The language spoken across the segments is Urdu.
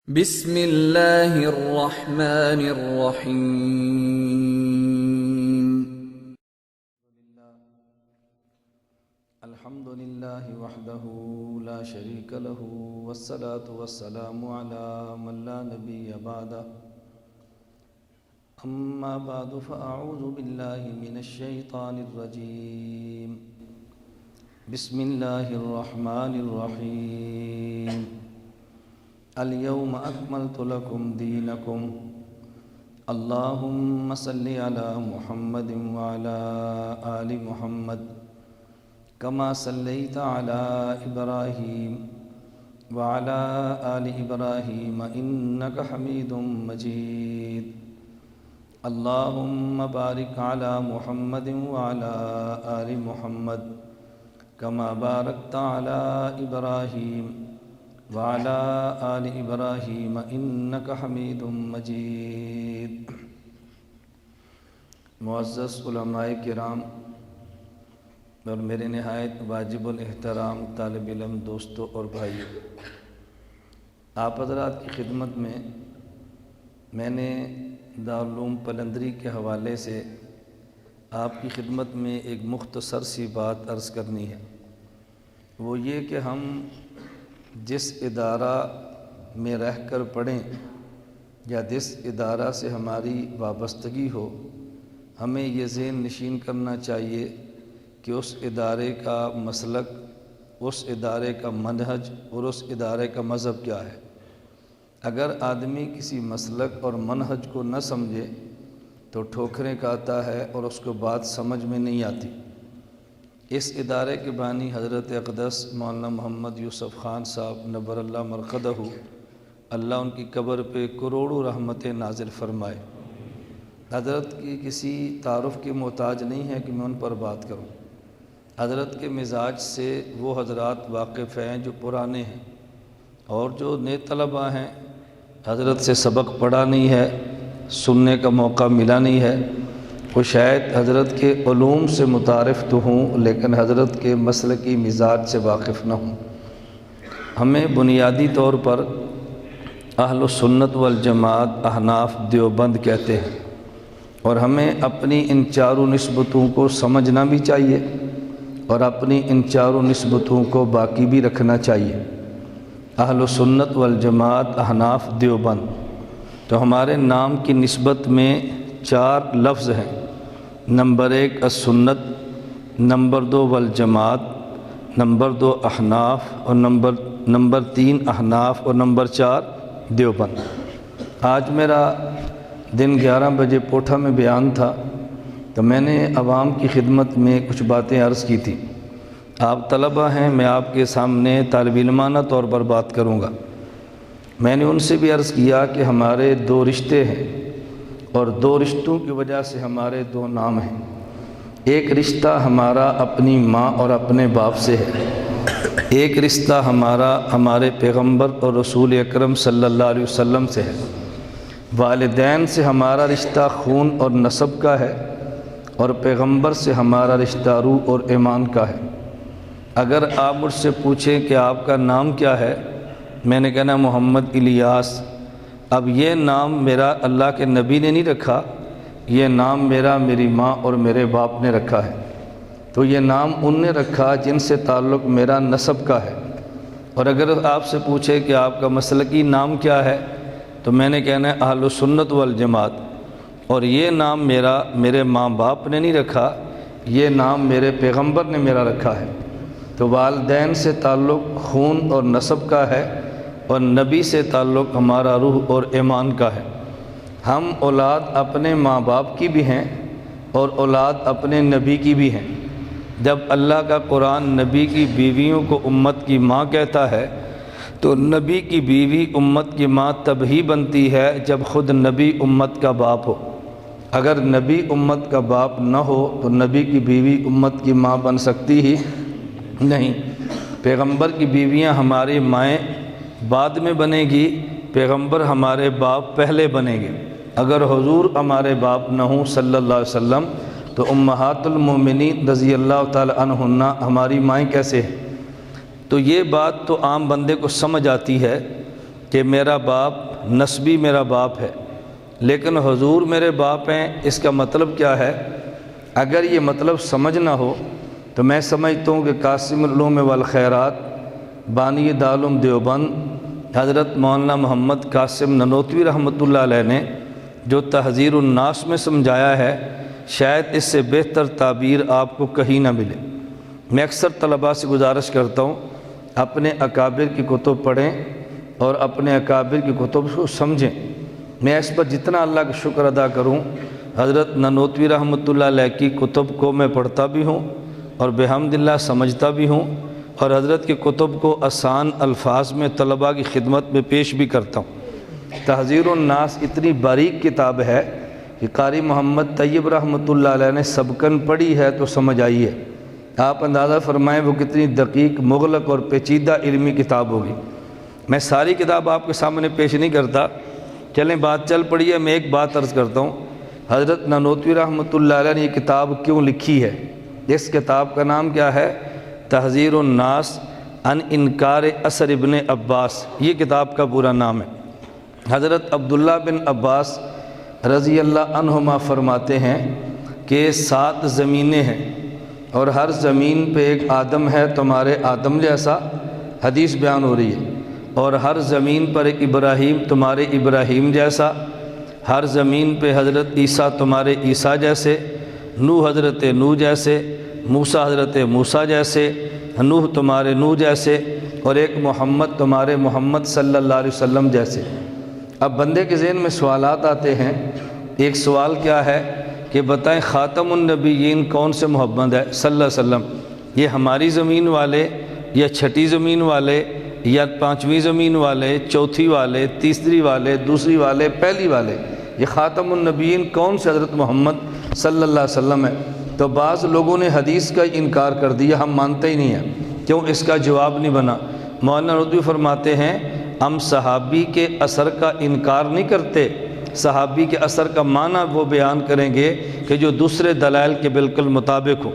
بسم اللہ الرحمن الرحیم۔ الحمد للہ وحدہ لا شریک لہ والصلاة والسلام علی من لا نبی بعدہ، اما بعد فاعوذ باللہ من الشیطان الرجیم، بسم اللہ الرحمن الرحیم۔ اليوم اکملت لکم دینکم، اللہم صلی علی محمد وعلی آل محمد کما صلیت علی ابراہیم وعلی آل ابراہیم انک حمید مجید، اللہم بارک علی محمد وعلی آل محمد کما بارکت علی ابراہیم وعلی آل ابراہیم انک حمید مجید۔ معزز علماء کرام اور میرے نہایت واجب الاحترام طالب علم دوستوں اور بھائیوں، آپ حضرات کی خدمت میں نے دارالعلوم پلندری کے حوالے سے آپ کی خدمت میں ایک مختصر سی بات عرض کرنی ہے۔ وہ یہ کہ ہم جس ادارہ میں رہ کر پڑھیں یا جس ادارہ سے ہماری وابستگی ہو، ہمیں یہ ذہن نشین کرنا چاہیے کہ اس ادارے کا مسلک، اس ادارے کا منہج اور اس ادارے کا مذہب کیا ہے۔ اگر آدمی کسی مسلک اور منہج کو نہ سمجھے تو ٹھوکریں کھاتا ہے اور اس کو بات سمجھ میں نہیں آتی۔ اس ادارے کے بانی حضرت اقدس مولانا محمد یوسف خان صاحب نور اللہ مرقدہ، اللہ ان کی قبر پہ کروڑوں رحمتیں نازل فرمائے۔ حضرت کی کسی تعارف کے محتاج نہیں ہے کہ میں ان پر بات کروں۔ حضرت کے مزاج سے وہ حضرات واقف ہیں جو پرانے ہیں، اور جو نئے طلباء ہیں حضرت سے سبق پڑھا نہیں ہے، سننے کا موقع ملا نہیں ہے، وہ شاید حضرت کے علوم سے متعارف تو ہوں لیکن حضرت کے مسلکی مزاج سے واقف نہ ہوں۔ ہمیں بنیادی طور پر اہل السنت والجماعت احناف دیوبند کہتے ہیں، اور ہمیں اپنی ان چاروں نسبتوں کو سمجھنا بھی چاہیے اور اپنی ان چاروں نسبتوں کو باقی بھی رکھنا چاہیے۔ اہل السنت والجماعت احناف دیوبند، تو ہمارے نام کی نسبت میں 4 لفظ ہیں۔ نمبر 1 السنت، نمبر 2 والجماعت، نمبر 2 احناف، اور نمبر 3 احناف، اور نمبر 4 دیوبند۔ آج میرا دن 11 بجے پوٹھا میں بیان تھا، تو میں نے عوام کی خدمت میں کچھ باتیں عرض کی تھی۔ آپ طلبہ ہیں، میں آپ کے سامنے طالب علمانہ طور پر بات کروں گا۔ میں نے ان سے بھی عرض کیا کہ ہمارے 2 رشتے ہیں، اور 2 رشتوں کی وجہ سے ہمارے 2 نام ہیں۔ ایک رشتہ ہمارا اپنی ماں اور اپنے باپ سے ہے، ایک رشتہ ہمارا ہمارے پیغمبر اور رسول اکرم صلی اللہ علیہ وسلم سے ہے۔ والدین سے ہمارا رشتہ خون اور نسب کا ہے، اور پیغمبر سے ہمارا رشتہ روح اور ایمان کا ہے۔ اگر آپ مجھ سے پوچھیں کہ آپ کا نام کیا ہے، میں نے کہنا محمد الیاس۔ اب یہ نام میرا اللہ کے نبی نے نہیں رکھا، یہ نام میری ماں اور میرے باپ نے رکھا ہے۔ تو یہ نام ان نے رکھا جن سے تعلق میرا نسب کا ہے۔ اور اگر آپ سے پوچھے کہ آپ کا مسلکی نام کیا ہے، تو میں نے کہنا ہے اہل السنت والجماعت۔ اور یہ نام میرے ماں باپ نے نہیں رکھا، یہ نام میرے پیغمبر نے میرا رکھا ہے۔ تو والدین سے تعلق خون اور نسب کا ہے، اور نبی سے تعلق ہمارا روح اور ایمان کا ہے۔ ہم اولاد اپنے ماں باپ کی بھی ہیں اور اولاد اپنے نبی کی بھی ہیں۔ جب اللہ کا قرآن نبی کی بیویوں کو امت کی ماں کہتا ہے، تو نبی کی بیوی امت کی ماں تب ہی بنتی ہے جب خود نبی امت کا باپ ہو۔ اگر نبی امت کا باپ نہ ہو تو نبی کی بیوی امت کی ماں بن سکتی ہی نہیں۔ پیغمبر کی بیویاں ہماری مائیں بعد میں بنے گی، پیغمبر ہمارے باپ پہلے بنیں گے۔ اگر حضور ہمارے باپ نہ ہوں صلی اللہ علیہ وسلم، تو امہات المومنین رضی اللہ تعالی عنہن ہماری مائیں کیسے ہیں؟ تو یہ بات تو عام بندے کو سمجھ آتی ہے، کہ میرا باپ نسبی میرا باپ ہے، لیکن حضور میرے باپ ہیں، اس کا مطلب کیا ہے؟ اگر یہ مطلب سمجھنا ہو تو میں سمجھتا ہوں کہ قاسم العلوم والخیرات بانی دارالعلوم دیوبند حضرت مولانا محمد قاسم ننوتوی رحمۃ اللہ علیہ نے جو تحذیر الناس میں سمجھایا ہے، شاید اس سے بہتر تعبیر آپ کو کہیں نہ ملے۔ میں اکثر طلباء سے گزارش کرتا ہوں اپنے اکابر کی کتب پڑھیں اور اپنے اکابر کی کتب کو سمجھیں۔ میں اس پر جتنا اللہ کا شکر ادا کروں، حضرت ننوتوی رحمۃ اللہ علیہ کی کتب کو میں پڑھتا بھی ہوں اور بحمداللہ سمجھتا بھی ہوں، اور حضرت کی کتب کو آسان الفاظ میں طلباء کی خدمت میں پیش بھی کرتا ہوں۔ تحذیر الناس اتنی باریک کتاب ہے کہ قاری محمد طیب رحمۃ اللہ علیہ نے سبکن پڑھی ہے تو سمجھ آئی ہے۔ آپ اندازہ فرمائیں وہ کتنی دقیق، مغلق اور پیچیدہ علمی کتاب ہوگی۔ میں ساری کتاب آپ کے سامنے پیش نہیں کرتا، چلیں بات چل پڑی ہے۔ میں ایک بات عرض کرتا ہوں، حضرت ننوتوی رحمۃ اللہ علیہ نے یہ کتاب کیوں لکھی ہے؟ اس کتاب کا نام کیا ہے؟ تحذیر الناس عن انکار اثر ابن عباس، یہ کتاب کا پورا نام ہے۔ حضرت عبداللہ بن عباس رضی اللہ عنہما فرماتے ہیں کہ 7 زمینیں ہیں اور ہر زمین پہ ایک آدم ہے تمہارے آدم جیسا، حدیث بیان ہو رہی ہے، اور ہر زمین پر ایک ابراہیم تمہارے ابراہیم جیسا، ہر زمین پہ حضرت عیسیٰ تمہارے عیسیٰ جیسے، نوح حضرت نوح جیسے، موسیٰ حضرت موسیٰ جیسے، نوح تمہارے نوح جیسے، اور ایک محمد تمہارے محمد صلی اللہ علیہ وسلم جیسے۔ اب بندے کے ذہن میں سوالات آتے ہیں۔ ایک سوال کیا ہے کہ بتائیں خاتم النبیین کون سے محمد ہے صلی اللہ علیہ وسلم؟ یہ ہماری زمین والے یا چھٹی زمین والے یا 5ویں زمین والے، چوتھی والے، تیسری والے، دوسری والے، پہلی والے؟ یہ خاتم النبیین کون سے حضرت محمد صلی اللہ علیہ وسلم ہے؟ تو بعض لوگوں نے حدیث کا انکار کر دیا، ہم مانتے ہی نہیں ہیں۔ کیوں؟ اس کا جواب نہیں بنا۔ مولانا ننوتوی فرماتے ہیں ہم صحابی کے اثر کا انکار نہیں کرتے، صحابی کے اثر کا معنی وہ بیان کریں گے کہ جو دوسرے دلائل کے بالکل مطابق ہو۔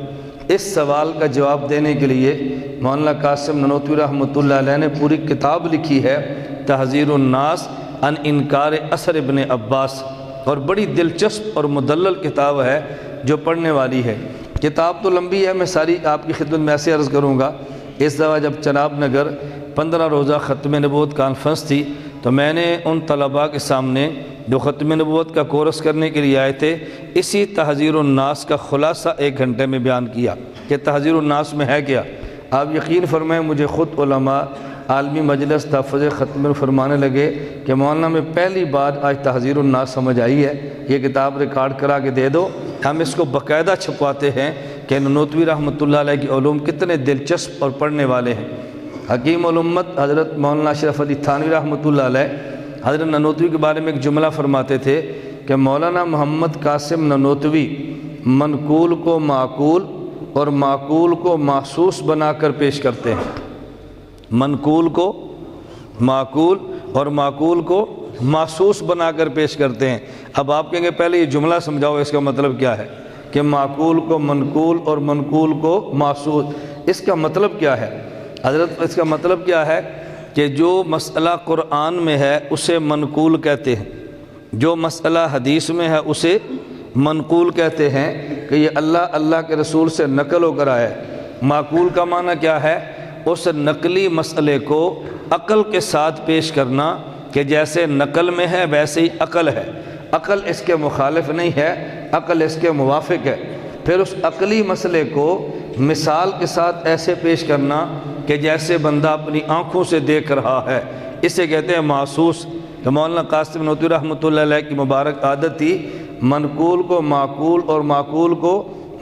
اس سوال کا جواب دینے کے لیے مولانا قاسم ننوتوی رحمۃ اللہ علیہ نے پوری کتاب لکھی ہے تحذیر الناس عن انکار اثر ابن عباس، اور بڑی دلچسپ اور مدلل کتاب ہے جو پڑھنے والی ہے۔ کتاب تو لمبی ہے، میں ساری آپ کی خدمت میں ایسے عرض کروں گا۔ اس دفعہ جب چناب نگر 15 روزہ ختم نبوت کانفرنس تھی تو میں نے ان طلباء کے سامنے جو ختم نبوت کا کورس کرنے کے لیے آئے تھے، اسی تحذیر الناس کا خلاصہ 1 گھنٹے میں بیان کیا کہ تحذیر الناس میں ہے کیا۔ آپ یقین فرمائیں مجھے خود علماء عالمی مجلس تحفظ ختم فرمانے لگے کہ مولانا میں پہلی بار آج تحذیر الناس سمجھ آئی ہے، یہ کتاب ریکارڈ کرا کے دے دو۔ ہم اس کو باقاعدہ چھپواتے ہیں کہ ننوتوی رحمۃ اللہ علیہ کی علوم کتنے دلچسپ اور پڑھنے والے ہیں۔ حکیم الامت حضرت مولانا اشرف علی تھانوی رحمۃ اللہ علیہ حضرت ننوتوی کے بارے میں ایک جملہ فرماتے تھے کہ مولانا محمد قاسم ننوتوی منقول کو معقول اور معقول کو محسوس بنا کر پیش کرتے ہیں۔ منقول کو معقول اور معقول کو محسوس بنا کر پیش کرتے ہیں۔ اب آپ کہیں گے پہلے یہ جملہ سمجھاؤ، اس کا مطلب کیا ہے کہ معقول کو منقول اور منقول کو محسوس، اس کا مطلب کیا ہے حضرت؟ اس کا مطلب کیا ہے کہ جو مسئلہ قرآن میں ہے اسے منقول کہتے ہیں، جو مسئلہ حدیث میں ہے اسے منقول کہتے ہیں کہ یہ اللہ کے رسول سے نقل ہو کر آیا ہے۔ معقول کا معنی کیا ہے؟ اس نقلی مسئلے کو عقل کے ساتھ پیش کرنا کہ جیسے نقل میں ہے ویسے ہی عقل ہے، عقل اس کے مخالف نہیں ہے، عقل اس کے موافق ہے۔ پھر اس عقلی مسئلے کو مثال کے ساتھ ایسے پیش کرنا کہ جیسے بندہ اپنی آنکھوں سے دیکھ رہا ہے، اسے کہتے ہیں محسوس۔ کہ مولانا قاسم ننوتوی رحمۃ اللہ علیہ کی مبارک عادت تھی منقول کو معقول اور معقول کو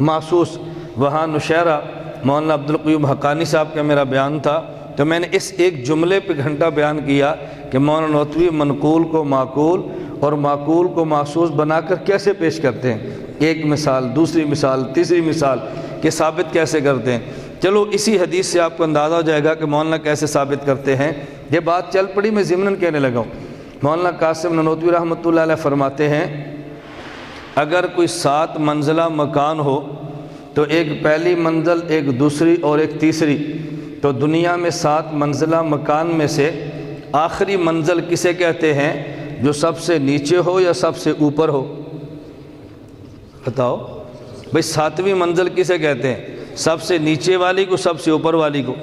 محسوس۔ وہاں نشیرہ مولانا عبدالقیوم حقانی صاحب کا میرا بیان تھا تو میں نے اس ایک جملے پہ گھنٹہ بیان کیا کہ مولانا ننوتوی منقول کو معقول اور معقول کو محسوس بنا کر کیسے پیش کرتے ہیں، ایک مثال، دوسری مثال، تیسری مثال، کہ ثابت کیسے کرتے ہیں۔ چلو اسی حدیث سے آپ کو اندازہ ہو جائے گا کہ مولانا کیسے ثابت کرتے ہیں۔ یہ بات چل پڑی، میں ضمناً کہنے لگا ہوں۔ مولانا قاسم ننوتوی رحمۃ اللہ علیہ فرماتے ہیں اگر کوئی 7 منزلہ مکان ہو تو ایک پہلی منزل، ایک دوسری اور ایک تیسری، تو دنیا میں 7 منزلہ مکان میں سے آخری منزل کسے کہتے ہیں؟ جو سب سے نیچے ہو یا سب سے اوپر ہو؟ بتاؤ بھئی، 7ویں منزل کسے کہتے ہیں؟ سب سے نیچے والی کو، سب سے اوپر والی کو؟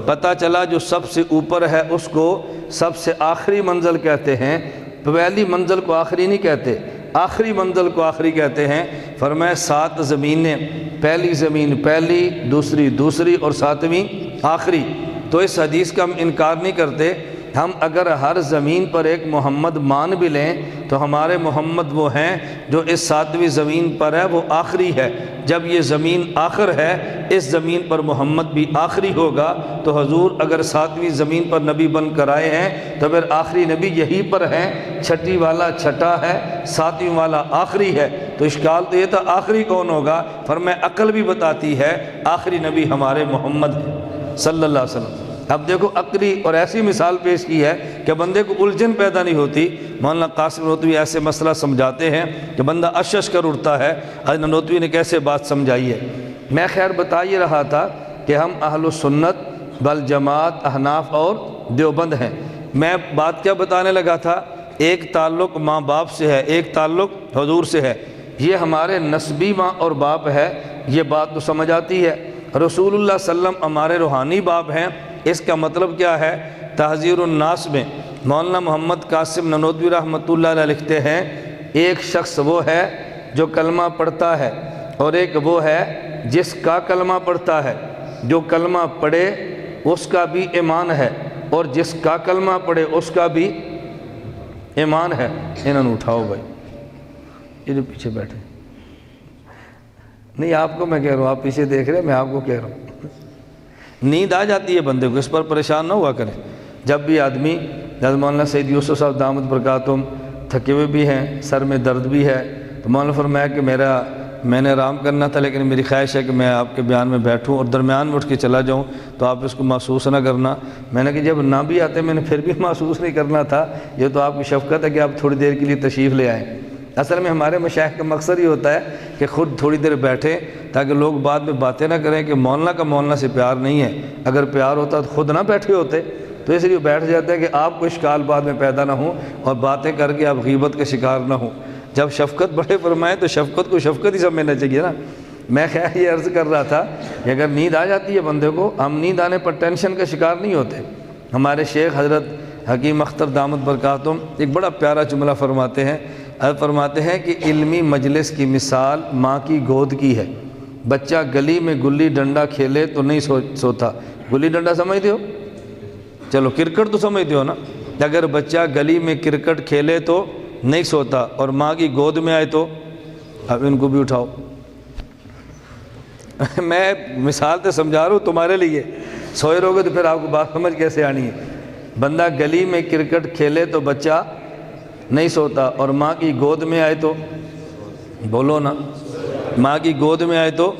پتہ چلا جو سب سے اوپر ہے اس کو سب سے آخری منزل کہتے ہیں، پہلی منزل کو آخری نہیں کہتے، آخری منزل کو آخری کہتے ہیں۔ فرمایا 7 زمینیں، پہلی زمین پہلی، دوسری دوسری، اور 7ویں آخری۔ تو اس حدیث کا ہم انکار نہیں کرتے۔ ہم اگر ہر زمین پر ایک محمد مان بھی لیں تو ہمارے محمد وہ ہیں جو اس 7ویں زمین پر ہے، وہ آخری ہے۔ جب یہ زمین آخر ہے، اس زمین پر محمد بھی آخری ہوگا۔ تو حضور اگر 7ویں زمین پر نبی بن کر آئے ہیں تو پھر آخری نبی یہی پر ہیں۔ چھٹی والا چھٹا ہے، 7ویں والا آخری ہے۔ تو اشکال تو یہ تھا آخری کون ہوگا؟ فرمایا عقل بھی بتاتی ہے آخری نبی ہمارے محمد ہیں صلی اللہ علیہ وسلم۔ اب دیکھو عقلی اور ایسی مثال پیش کی ہے کہ بندے کو الجھن پیدا نہیں ہوتی۔ مولانا قاسم نانوتوی ایسے مسئلہ سمجھاتے ہیں کہ بندہ اشش کر اٹھتا ہے، حضرت نانوتوی نے کیسے بات سمجھائی ہے۔ میں خیر بتا یہ رہا تھا کہ ہم اہل السنت والجماعت، احناف اور دیوبند ہیں۔ میں بات کیا بتانے لگا تھا؟ ایک تعلق ماں باپ سے ہے، ایک تعلق حضور سے ہے۔ یہ ہمارے نسبی ماں اور باپ ہے، یہ بات تو سمجھ آتی ہے۔ رسول اللہ صلی اللہ علیہ وسلم ہمارے روحانی باپ ہیں۔ اس کا مطلب کیا ہے؟ تحذیر الناس میں مولانا محمد قاسم نانوتوی رحمۃ اللہ علیہ لکھتے ہیں، ایک شخص وہ ہے جو کلمہ پڑھتا ہے، اور ایک وہ ہے جس کا کلمہ پڑھتا ہے۔ جو کلمہ پڑھے اس کا بھی ایمان ہے، اور جس کا کلمہ پڑھے اس کا بھی ایمان ہے۔ انہوں نے اٹھاؤ بھائی، یہ جو پیچھے بیٹھے، نہیں آپ کو میں کہہ رہا ہوں، آپ پیچھے دیکھ رہے ہیں، میں آپ کو کہہ رہا ہوں۔ نیند آ جاتی ہے بندے کو، اس پر پریشان نہ ہوا کریں۔ جب بھی آدمی، حضرت مولانا سید یوسف صاحب دامت برکاتہم تھکے ہوئے بھی ہیں، سر میں درد بھی ہے، تو مولانا فرمایا کہ میں نے آرام کرنا تھا، لیکن میری خواہش ہے کہ میں آپ کے بیان میں بیٹھوں اور درمیان میں اٹھ کے چلا جاؤں، تو آپ اس کو محسوس نہ کرنا۔ میں نے کہ جب نہ بھی آتے میں نے پھر بھی محسوس نہیں کرنا تھا، یہ تو آپ کی شفقت ہے کہ آپ تھوڑی دیر کے لیے تشریف لے آئیں۔ اصل میں ہمارے مشائخ کا مقصد یہ ہوتا ہے کہ خود تھوڑی دیر بیٹھیں تاکہ لوگ بعد میں باتیں نہ کریں کہ مولانا کا مولانا سے پیار نہیں ہے۔ اگر پیار ہوتا تو خود نہ بیٹھے ہوتے، تو اس لیے بیٹھ جاتے ہیں کہ آپ کو اشکال بعد میں پیدا نہ ہوں اور باتیں کر کے آپ غیبت کے شکار نہ ہوں۔ جب شفقت بڑے فرمائیں تو شفقت کو شفقت ہی سمجھنا چاہیے نا۔ میں خیر یہ عرض کر رہا تھا کہ اگر نیند آ جاتی ہے بندے کو، ہم نیند آنے پر ٹینشن کا شکار نہیں ہوتے۔ ہمارے شیخ حضرت حکیم اختر دامت برکاتہم ایک بڑا پیارا جملہ فرماتے ہیں کہ علمی مجلس کی مثال ماں کی گود کی ہے۔ بچہ گلی میں گلی ڈنڈا کھیلے تو نہیں سوتا۔ گلی ڈنڈا سمجھتے ہو؟ چلو کرکٹ تو سمجھتے ہو نا۔ اگر بچہ گلی میں کرکٹ کھیلے تو نہیں سوتا، اور ماں کی گود میں آئے تو، اب ان کو بھی اٹھاؤ۔ میں مثال تو سمجھا رہا ہوں تمہارے لیے، سوئے رہو گے تو پھر آپ کو بات سمجھ کیسے آنی ہے۔ بندہ گلی میں کرکٹ کھیلے تو بچہ نہیں سوتا، اور ماں کی گود میں آئے تو، بولو نا، ماں کی گود میں آئے تو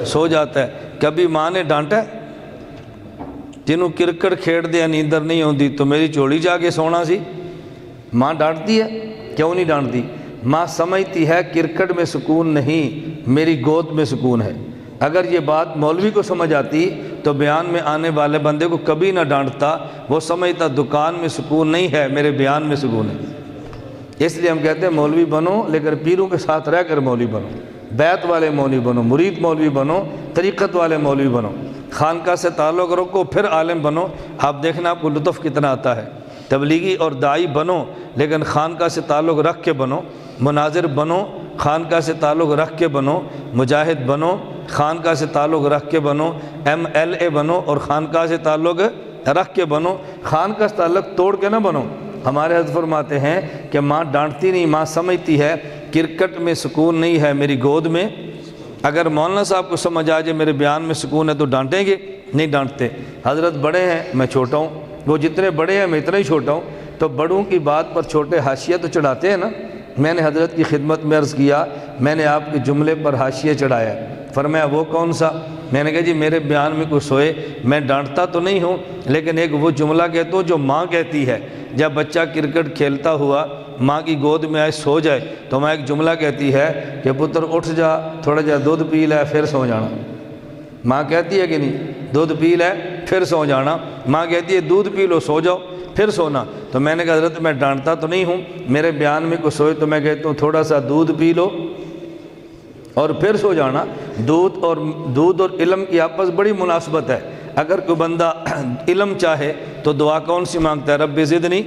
سو جاتا ہے۔ کبھی ماں نے ڈانٹا ہے؟ جنہوں کرکٹ کھیڑ دیا نیندر نہیں ہوتی تو میری چوڑی جا کے سونا سی؟ ماں ڈانٹتی ہے؟ کیوں نہیں ڈانٹتی؟ ماں سمجھتی ہے کرکٹ میں سکون نہیں، میری گود میں سکون ہے۔ اگر یہ بات مولوی کو سمجھ آتی تو بیان میں آنے والے بندے کو کبھی نہ ڈانٹتا، وہ سمجھتا دکان میں سکون نہیں ہے، میرے بیان میں سکون ہے۔ اس لیے ہم کہتے ہیں مولوی بنو، لیکن پیروں کے ساتھ رہ کر مولوی بنو، بیعت والے مولوی بنو، مرید مولوی بنو، طریقت والے مولوی بنو، خانقاہ سے تعلق رکھو پھر عالم بنو۔ آپ دیکھنا آپ کو لطف کتنا آتا ہے۔ تبلیغی اور داعی بنو لیکن خانقاہ سے تعلق رکھ کے بنو، مناظر بنو خانقاہ سے تعلق رکھ کے بنو، مجاہد بنو خانقاہ سے تعلق رکھ کے بنو، MLA بنو اور خانقاہ سے تعلق رکھ کے بنو، خانقاہ سے تعلق توڑ کے نہ بنو۔ ہمارے حضرت فرماتے ہیں کہ ماں ڈانٹتی نہیں، ماں سمجھتی ہے کرکٹ میں سکون نہیں ہے، میری گود میں۔ اگر مولانا صاحب کو سمجھ آ جائے میرے بیان میں سکون ہے تو ڈانٹیں گے؟ نہیں ڈانٹتے۔ حضرت بڑے ہیں، میں چھوٹا ہوں، وہ جتنے بڑے ہیں میں اتنا ہی چھوٹا ہوں، تو بڑوں کی بات پر چھوٹے حاشیہ تو چڑھاتے ہیں نا۔ میں نے حضرت کی خدمت میں عرض کیا، میں نے آپ کے جملے پر حاشیہ چڑھایا۔ فرمایا وہ کون سا؟ میں نے کہا جی میرے بیان میں کوئی سوئے، میں ڈانٹتا تو نہیں ہوں، لیکن ایک وہ جملہ کہتا ہوں جو ماں کہتی ہے۔ جب بچہ کرکٹ کھیلتا ہوا ماں کی گود میں آئے سو جائے تو ماں ایک جملہ کہتی ہے کہ پتر اٹھ جا، تھوڑا جا دودھ پی لے پھر سو جانا۔ ماں کہتی ہے کہ نہیں؟ دودھ پی لے پھر سو جانا۔ ماں کہتی ہے دودھ پی لو سو جاؤ، پھر سونا۔ تو میں نے کہا حضرت میں ڈانٹتا تو نہیں ہوں، میرے بیان میں کوئی سوئے تو میں کہتا ہوں تھوڑا سا دودھ پی لو اور پھر سو جانا۔ دودھ اور علم کی آپس بڑی مناسبت ہے۔ اگر کوئی بندہ علم چاہے تو دعا کون سی مانگتا ہے؟ رب زدنی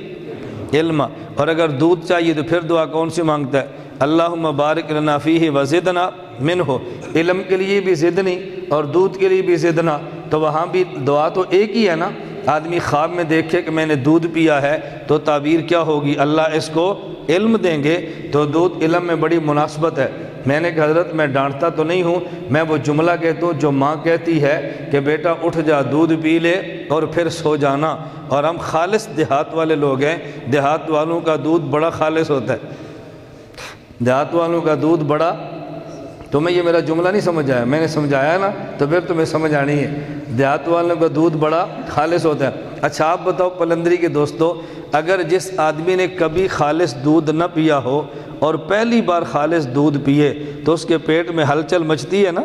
علما۔ اور اگر دودھ چاہیے تو پھر دعا کون سی مانگتا ہے؟ اللہم بارک لنا فیہ وزدنا منہ۔ علم کے لیے بھی زدنی اور دودھ کے لیے بھی زدنا، تو وہاں بھی دعا تو ایک ہی ہے نا۔ آدمی خواب میں دیکھے کہ میں نے دودھ پیا ہے تو تعبیر کیا ہوگی؟ اللہ اس کو علم دیں گے، تو دودھ علم میں بڑی مناسبت ہے۔ میں نے کہا حضرت میں ڈانٹتا تو نہیں ہوں، میں وہ جملہ کہتا ہوں جو ماں کہتی ہے کہ بیٹا اٹھ جا دودھ پی لے اور پھر سو جانا۔ اور ہم خالص دیہات والے لوگ ہیں، دیہات والوں کا دودھ بڑا خالص ہوتا ہے، دیہات والوں کا دودھ بڑا۔ تمہیں یہ میرا جملہ نہیں سمجھ آیا، میں نے سمجھایا نا تو پھر تمہیں سمجھ آنی ہے۔ دیہات والوں کا دودھ بڑا خالص ہوتا ہے۔ اچھا آپ بتاؤ پلندری کے دوستو، اگر جس آدمی نے کبھی خالص دودھ نہ پیا ہو اور پہلی بار خالص دودھ پیے تو اس کے پیٹ میں ہلچل مچتی ہے نا،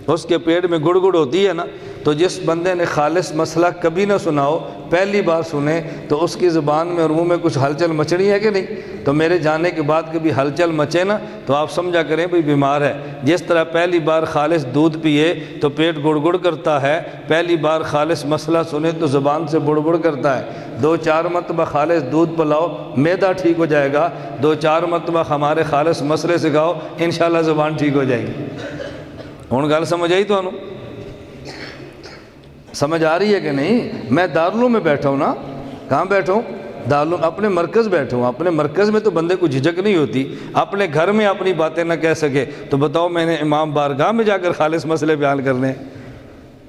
اس کے پیٹ میں گڑ گڑ ہوتی ہے نا۔ تو جس بندے نے خالص مسئلہ کبھی نہ سنا ہو، پہلی بار سنے، تو اس کی زبان میں اور منہ میں کچھ ہلچل مچنی ہے کہ نہیں؟ تو میرے جانے کے بعد کبھی ہلچل مچے نا تو آپ سمجھا کریں بھئی بیمار ہے۔ جس طرح پہلی بار خالص دودھ پیے تو پیٹ گڑ گڑ کرتا ہے، پہلی بار خالص مسئلہ سنے تو زبان سے بڑ بڑ کرتا ہے۔ 2-4 مرتبہ خالص دودھ پلاؤ، معدہ ٹھیک ہو جائے گا۔ 2-4 مرتبہ ہمارے خالص مسئلے سکھاؤ، انشاءاللہ زبان ٹھیک ہو جائے گی۔ ہن گل سمجھ آئی تو سمجھ آ رہی ہے کہ نہیں؟ میں دارالعلوم میں بیٹھا ہوں نا، کہاں بیٹھا ہوں؟ دارالعلوم، اپنے مرکز بیٹھا ہوں۔ اپنے مرکز میں تو بندے کو جھجک نہیں ہوتی، اپنے گھر میں اپنی باتیں نہ کہہ سکے تو بتاؤ میں نے امام بارگاہ میں جا کر خالص مسئلے بیان کرنے،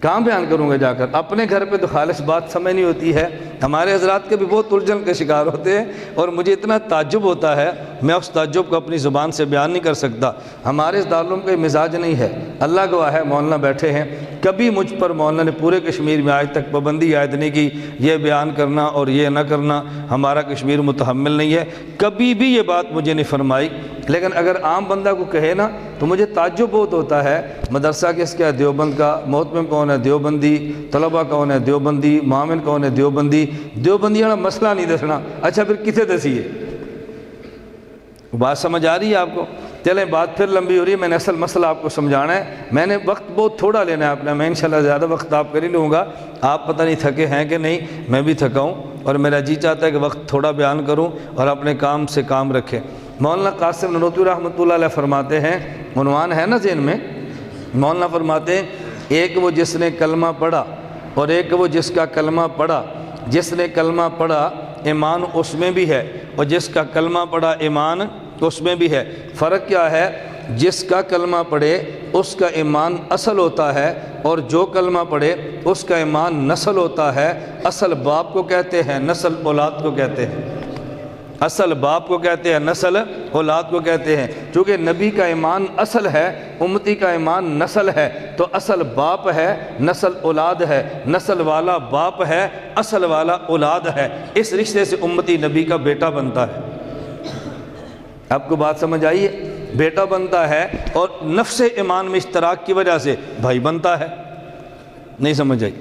کہاں بیان کروں گا جا کر؟ اپنے گھر پہ تو خالص بات سمجھ نہیں ہوتی ہے۔ ہمارے حضرات کے بھی بہت الجھن کے شکار ہوتے ہیں اور مجھے اتنا تعجب ہوتا ہے، میں اس تعجب کو اپنی زبان سے بیان نہیں کر سکتا۔ ہمارے اس دارالعلوم کا مزاج نہیں ہے، اللہ گواہ ہے مولانا بیٹھے ہیں، کبھی مجھ پر مولانا نے پورے کشمیر میں آج تک پابندی عائد نہیں کی یہ بیان کرنا اور یہ نہ کرنا، ہمارا کشمیر متحمل نہیں ہے، کبھی بھی یہ بات مجھے نہیں فرمائی۔ لیکن اگر عام بندہ کو کہے نا تو مجھے تعجب بہت ہوتا ہے، مدرسہ کس کا ہے؟ دیوبند کا۔ محتمم کون ہے؟ دیوبندی۔ طلبہ کون ہے؟ دیوبندی۔ معاون کون ہے؟ دیوبندی۔ دیوبندی والا مسئلہ نہیں دسنا، اچھا پھر کسے دسیے؟ بات سمجھ آ رہی ہے آپ کو؟ چلیں بات پھر لمبی ہو رہی ہے، میں نے اصل مسئلہ آپ کو سمجھانا ہے۔ میں نے وقت بہت تھوڑا لینا ہے اپنا، میں انشاءاللہ زیادہ وقت آپ کر ہی لوں گا۔ آپ پتہ نہیں تھکے ہیں کہ نہیں، میں بھی تھکا ہوں اور میرا جی چاہتا ہے کہ وقت تھوڑا بیان کروں اور اپنے کام سے کام رکھیں۔ مولانا قاسم نانوتوی رحمۃ اللہ علیہ فرماتے ہیں، عنوان ہے نا ذہن میں، مولانا فرماتے ہیں ایک وہ جس نے کلمہ پڑھا اور ایک وہ جس کا کلمہ پڑھا۔ جس نے کلمہ پڑھا ایمان اس میں بھی ہے اور جس کا کلمہ پڑھا ایمان اس میں بھی ہے۔ فرق کیا ہے؟ جس کا کلمہ پڑھے اس کا ایمان اصل ہوتا ہے اور جو کلمہ پڑھے اس کا ایمان نسل ہوتا ہے۔ اصل باپ کو کہتے ہیں، نسل اولاد کو کہتے ہیں۔ اصل باپ کو کہتے ہیں، نسل اولاد کو کہتے ہیں۔ چونکہ نبی کا ایمان اصل ہے، امتی کا ایمان نسل ہے، تو اصل باپ ہے، نسل اولاد ہے، نسل والا باپ ہے، اصل والا اولاد ہے۔ اس رشتے سے امتی نبی کا بیٹا بنتا ہے۔ آپ کو بات سمجھ آئی ہے؟ بیٹا بنتا ہے اور نفس ایمان میں اشتراک کی وجہ سے بھائی بنتا ہے۔ نہیں سمجھ آئی؟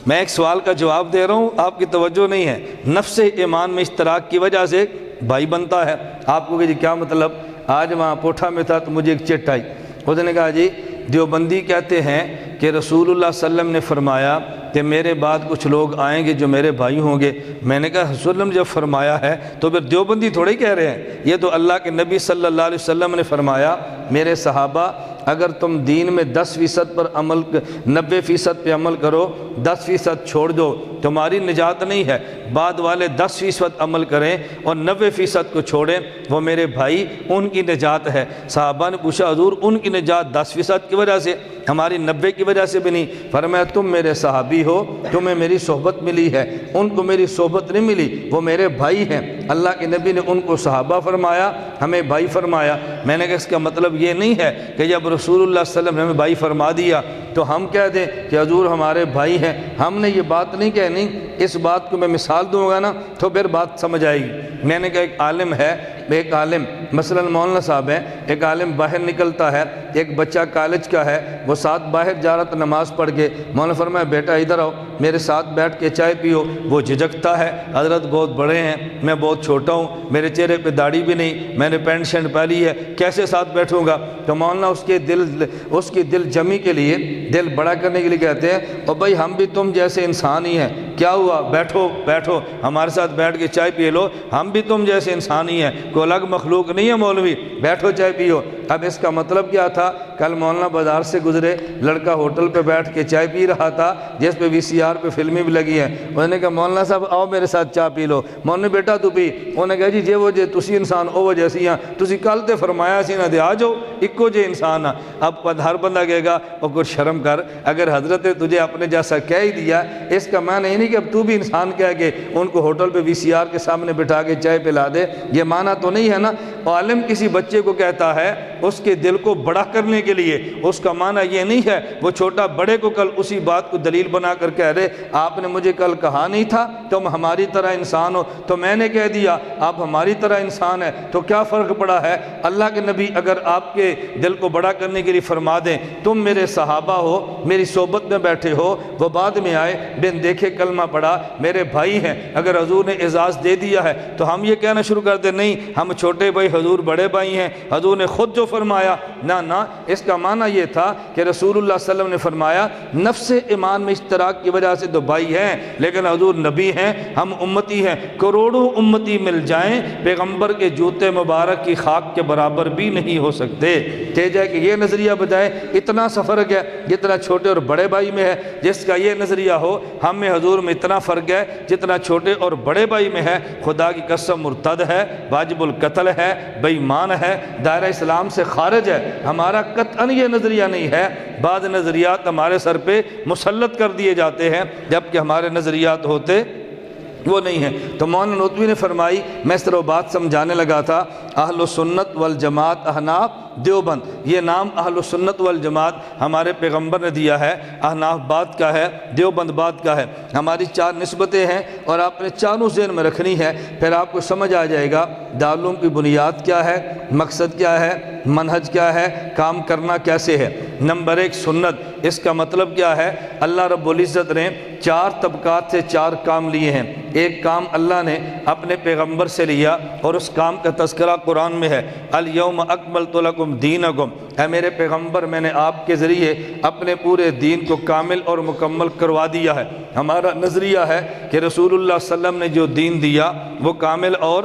میں ایک سوال کا جواب دے رہا ہوں، آپ کی توجہ نہیں ہے۔ نفس ایمان میں اشتراک کی وجہ سے بھائی بنتا ہے۔ آپ کو کہ جی کیا مطلب؟ آج وہاں پوٹھا میں تھا تو مجھے ایک چٹ آئی، اس نے کہا جی دیوبندی کہتے ہیں کہ رسول اللہ صلی اللہ علیہ وسلم نے فرمایا کہ میرے بعد کچھ لوگ آئیں گے جو میرے بھائی ہوں گے۔ میں نے کہا رسول اللہ علیہ وسلم جب فرمایا ہے تو پھر دیوبندی تھوڑے کہہ رہے ہیں، یہ تو اللہ کے نبی صلی اللہ علیہ وسلم نے فرمایا میرے صحابہ اگر تم دین میں 10% پر عمل 90% پہ عمل کرو، 10% چھوڑ دو، تمہاری نجات نہیں ہے۔ بعد والے 10% عمل کریں اور 90% کو چھوڑیں، وہ میرے بھائی، ان کی نجات ہے۔ صحابہ نے پوچھا حضور ان کی نجات 10% کی وجہ سے، ہماری 90 کی وجہ سے بھی نہیں؟ فرمایا تم میرے صحابی ہو، تمہیں میری صحبت ملی ہے، ان کو میری صحبت نہیں ملی، وہ میرے بھائی ہیں۔ اللہ کے نبی نے ان کو صحابہ فرمایا، ہمیں بھائی فرمایا۔ میں نے کہا اس کا مطلب یہ نہیں ہے کہ جب رسول اللہ صلی اللہ علیہ وسلم نے ہمیں بھائی فرما دیا تو ہم کہہ دیں کہ حضور ہمارے بھائی ہیں۔ ہم نے یہ بات نہیں کہنی، اس بات کو میں مثال دوں گا نا تو پھر بات سمجھ آئے گی۔ میں نے کہا ایک عالم ہے، ایک عالم مثلا مولانا صاحب ہیں، ایک عالم باہر نکلتا ہے، ایک بچہ کالج کا ہے، وہ ساتھ باہر جا رہا تھا نماز پڑھ کے، مولانا فرمایا بیٹا ادھر آؤ میرے ساتھ بیٹھ کے چائے پیو۔ وہ جھجکتا ہے، حضرت بہت بڑے ہیں، میں بہت چھوٹا ہوں، میرے چہرے پہ داڑھی بھی نہیں، میں نے پینٹ شرٹ پہنی ہے، کیسے ساتھ بیٹھوں گا؟ تو مولانا اس کی دل جمی کے لیے، دل بڑا کرنے کے لیے کہتے ہیں اور بھائی ہم بھی تم جیسے انسان ہی ہیں، کیا ہوا بیٹھو بیٹھو ہمارے ساتھ بیٹھ کے چائے پی لو، ہم بھی تم جیسے انسان ہی ہیں، کوئی الگ مخلوق نہیں ہے مولوی، بیٹھو چائے پیو۔ اب اس کا مطلب کیا تھا؟ کل مولانا بازار سے گزرے، لڑکا ہوٹل پہ بیٹھ کے چائے پی رہا تھا جس پہ VCR پہ فلمیں بھی لگی ہیں، انہوں نے کہا مولانا صاحب آؤ میرے ساتھ چائے پی لو، مولانا بیٹا تو پی، انہوں نے کہا جی جے وہ جے تسی انسان او وہ جیسی ہیں، تسی کل تے فرمایا سی نہ دے آ جاؤ اکو جے انسان آ۔ اب ہر بندہ کہے گا او کچھ شرم کر، اگر حضرت تجھے اپنے جیسا کہہ ہی دیا، اس کا معنی یہ نہیں کہ اب تو بھی انسان کہہ کے ان کو ہوٹل پہ VCR کے سامنے بٹھا کے چائے پلا دے، یہ معنی تو نہیں ہے نا۔ عالم کسی بچے کو کہتا ہے اس کے دل کو بڑا کرنے کے لیے، اس کا معنی یہ نہیں ہے وہ چھوٹا بڑے کو کل اسی بات کو دلیل بنا کر کہہ دے آپ نے مجھے کل کہا نہیں تھا تم ہماری طرح انسان ہو، تو میں نے کہہ دیا آپ ہماری طرح انسان ہے، تو کیا فرق پڑا ہے؟ اللہ کے نبی اگر آپ کے دل کو بڑا کرنے کے لیے فرما دیں تم میرے صحابہ ہو، میری صحبت میں بیٹھے ہو، وہ بعد میں آئے بن دیکھے کلمہ پڑھا، میرے بھائی ہیں، اگر حضور نے اعزاز دے دیا ہے تو ہم یہ کہنا شروع کر دیں نہیں ہم چھوٹے بھائی حضور بڑے بھائی ہیں، حضور نے خود جو فرمایا، نہ اس کا معنی یہ تھا کہ رسول اللہ صلی اللہ علیہ وسلم نے فرمایا نفس ایمان میں اشتراک کی وجہ سے تو بھائی ہیں، لیکن حضور نبی ہیں، ہم امتی ہیں، کروڑوں امتی مل جائیں پیغمبر کے جوتے مبارک کی خاک کے برابر بھی نہیں ہو سکتے۔ جائے کہ یہ نظریہ بجائے اتنا سا فرق ہے جتنا چھوٹے اور بڑے بھائی میں ہے، جس کا یہ نظریہ ہو ہم میں حضور میں اتنا فرق ہے جتنا چھوٹے اور بڑے بھائی میں ہے، خدا کی قسم مرتد ہے، واجب القتل ہے، بے ایمان ہے، دائرہ اسلام سے خارج ہے۔ ہمارا قطعاً یہ نظریہ نہیں ہے، بعض نظریات ہمارے سر پہ مسلط کر دیے جاتے ہیں جبکہ ہمارے نظریات ہوتے وہ نہیں ہیں۔ تو مولانا نوتوی نے فرمائی، میں اس طرح بات سمجھانے لگا تھا، اہل سنت والجماعت احناف دیوبند، یہ نام اہل سنت والجماعت ہمارے پیغمبر نے دیا ہے، احناف بات کا ہے، دیوبند بات کا ہے، ہماری چار نسبتیں ہیں اور آپ نے چاروں ذہن میں رکھنی ہے، پھر آپ کو سمجھ آ جائے گا دارالعلوم کی بنیاد کیا ہے، مقصد کیا ہے، منہج کیا ہے، کام کرنا کیسے ہے۔ نمبر 1 سنت، اس کا مطلب کیا ہے؟ اللہ رب العزت نے 4 طبقات سے 4 کام لیے ہیں، ایک کام اللہ نے اپنے پیغمبر سے لیا اور اس کام کا تذکرہ قرآن میں ہے، الیوم اکملت لکم دینکم، اے میرے پیغمبر میں نے آپ کے ذریعے اپنے پورے دین کو کامل اور مکمل کروا دیا ہے۔ ہمارا نظریہ ہے کہ رسول اللہ صلی اللہ علیہ وسلم نے جو دین دیا وہ کامل اور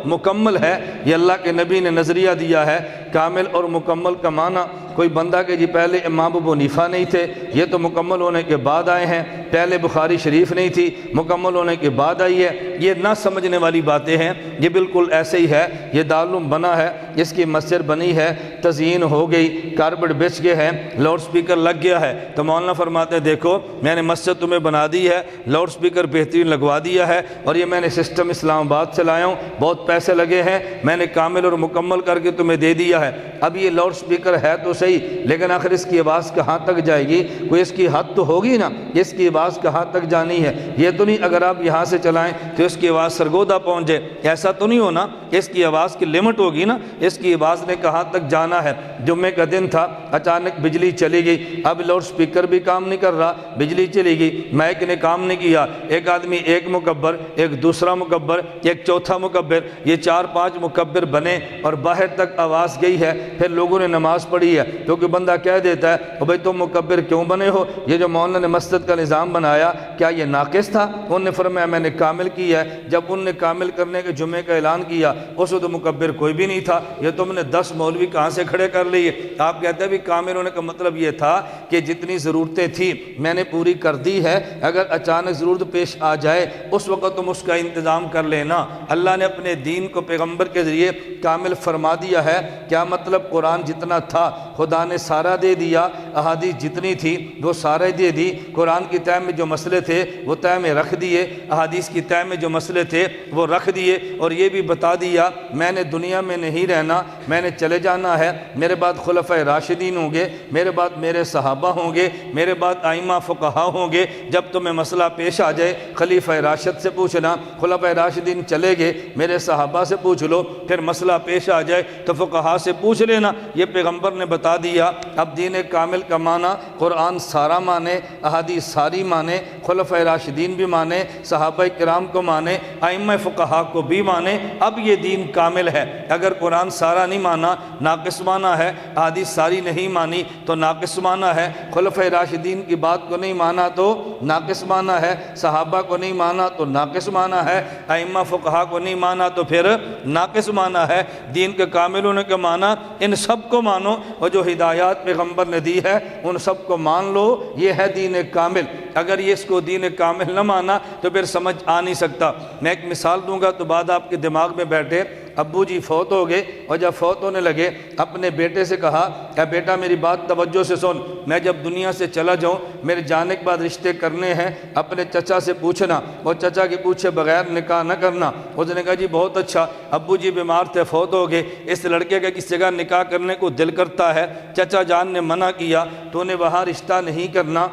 مکمل ہے، یہ اللہ کے نبی نے نظریہ دیا ہے۔ کامل اور مکمل کا معنی کوئی بندہ کہ جی پہلے امام ابو حنیفہ نہیں تھے، یہ تو مکمل ہونے کے بعد آئے ہیں، پہلے بخاری شریف نہیں تھی، مکمل ہونے کے بعد آئی ہے، یہ نہ سمجھنے والی باتیں ہیں۔ یہ بالکل ایسے ہی ہے، یہ دارالعلوم بنا ہے، اس کی مسجد بنی ہے، تزئین ہو گئی، کارپیٹ بچھ گئے ہیں، لاؤڈ سپیکر لگ گیا ہے، تو مولانا فرماتے ہیں دیکھو میں نے مسجد تمہیں بنا دی ہے، لاؤڈ سپیکر بہترین لگوا دیا ہے، اور یہ میں نے سسٹم اسلام آباد سے لایا ہوں، بہت پیسے لگے ہیں، میں نے کامل اور مکمل کر کے تمہیں دے دیا ہے۔ اب یہ لاؤڈ سپیکر ہے تو صحیح، لیکن آخر اس کی آواز کہاں تک جائے گی؟ کوئی اس کی حد تو ہوگی نا، اس کی آواز کہاں تک جانی ہے؟ یہ تو نہیں اگر آپ یہاں سے چلائیں تو اس کی آواز سرگودا پہنچ جائے، ایسا تو نہیں ہونا، اس کی آواز کی لمٹ ہوگی نا، اس کی آواز نے کہاں تک جانا ہے۔ جمعے کا دن تھا، اچانک بجلی چلی گئی، اب لاؤڈ سپیکر بھی کام نہیں کر رہا، بجلی چلی گئی، مائک نے کام نہیں کیا، ایک آدمی ایک مکبر، ایک دوسرا مکبر، ایک چوتھا مکبر، یہ 4-5 مکبر بنے اور باہر تک آواز گئی ہے، پھر لوگوں نے نماز پڑھی ہے، کیونکہ بندہ کہہ دیتا ہے او بھائی تم مکبر کیوں بنے ہو؟ یہ جو مولانا نے مسجد کا نظام بنایا کیا یہ ناقص تھا؟ انہوں نے فرمایا میں نے کامل کیا ہے۔ جب انہوں نے کامل کرنے کے جمعے کا اعلان کیا اس وقت مکبر کوئی بھی نہیں تھا، یہ تم نے 10 مولوی کہاں سے کھڑے کر لیے؟ آپ کہتے ہیں بھی کامل ہونے کا مطلب یہ تھا کہ جتنی ضرورتیں تھیں میں نے پوری کر دی ہے، اگر اچانک ضرورت پیش آ جائے اس وقت تم اس کا انتظام کر لینا۔ اللہ نے اپنے دین کو پیغمبر کے ذریعے کامل فرما دیا ہے کہ کیا مطلب قرآن جتنا تھا خدا نے سارا دے دیا، احادیث جتنی تھی وہ سارے دے دی، قرآن کی تہ میں جو مسئلے تھے وہ تہ میں رکھ دیے، احادیث کی تہ میں جو مسئلے تھے وہ رکھ دیے، اور یہ بھی بتا دیا میں نے دنیا میں نہیں رہنا، میں نے چلے جانا ہے، میرے بعد خلفائے راشدین ہوں گے، میرے بعد میرے صحابہ ہوں گے، میرے بعد ائمہ فقہا ہوں گے، جب تمہیں مسئلہ پیش آ جائے خلیفہ راشد سے پوچھنا، خلفائے راشدین چلے گئے میرے صحابہ سے پوچھ لو، پھر مسئلہ پیش آ جائے تو فقہا سے پوچھ لینا، یہ پیغمبر نے بتا دیا۔ اب دین کامل کا معنی قرآن سارا مانے، احادیث ساری مانے، خلفائے راشدین بھی مانے، صحابہ کرام کو مانے، ائمہ فقہا کو بھی مانے، اب یہ دین کامل ہے۔ اگر قرآن سارا نہیں مانا ناقص مانا ہے، احادیث ساری نہیں مانی تو ناقص مانا ہے، خلفائے راشدین کی بات کو نہیں مانا تو ناقص مانا ہے، صحابہ کو نہیں مانا تو ناقص مانا ہے، ائمہ فقہا کو نہیں مانا تو پھر ناقص مانا ہے۔ دین کے کامل ہونے کا معنی ان سب کو مانو، اور جو ہدایات پیغمبر نے دی ہے ان سب کو مان لو، یہ ہے دین کامل۔ اگر یہ اس کو دین کامل نہ مانا تو پھر سمجھ آ نہیں سکتا۔ میں ایک مثال دوں گا تو بعد آپ کے دماغ میں بیٹھے، ابو جی فوت ہو گئے، اور جب فوت ہونے لگے اپنے بیٹے سے کہا کہ بیٹا میری بات توجہ سے سن، میں جب دنیا سے چلا جاؤں میرے جانے کے بعد رشتے کرنے ہیں اپنے چچا سے پوچھنا، اور چچا کے پوچھے بغیر نکاح نہ کرنا۔ اس نے کہا جی بہت اچھا، ابو جی بیمار تھے فوت ہو گئے، اس لڑکے کا کس جگہ نکاح کرنے کو دل کرتا ہے، چچا جان نے منع کیا، تو نے وہاں رشتہ نہیں کرنا،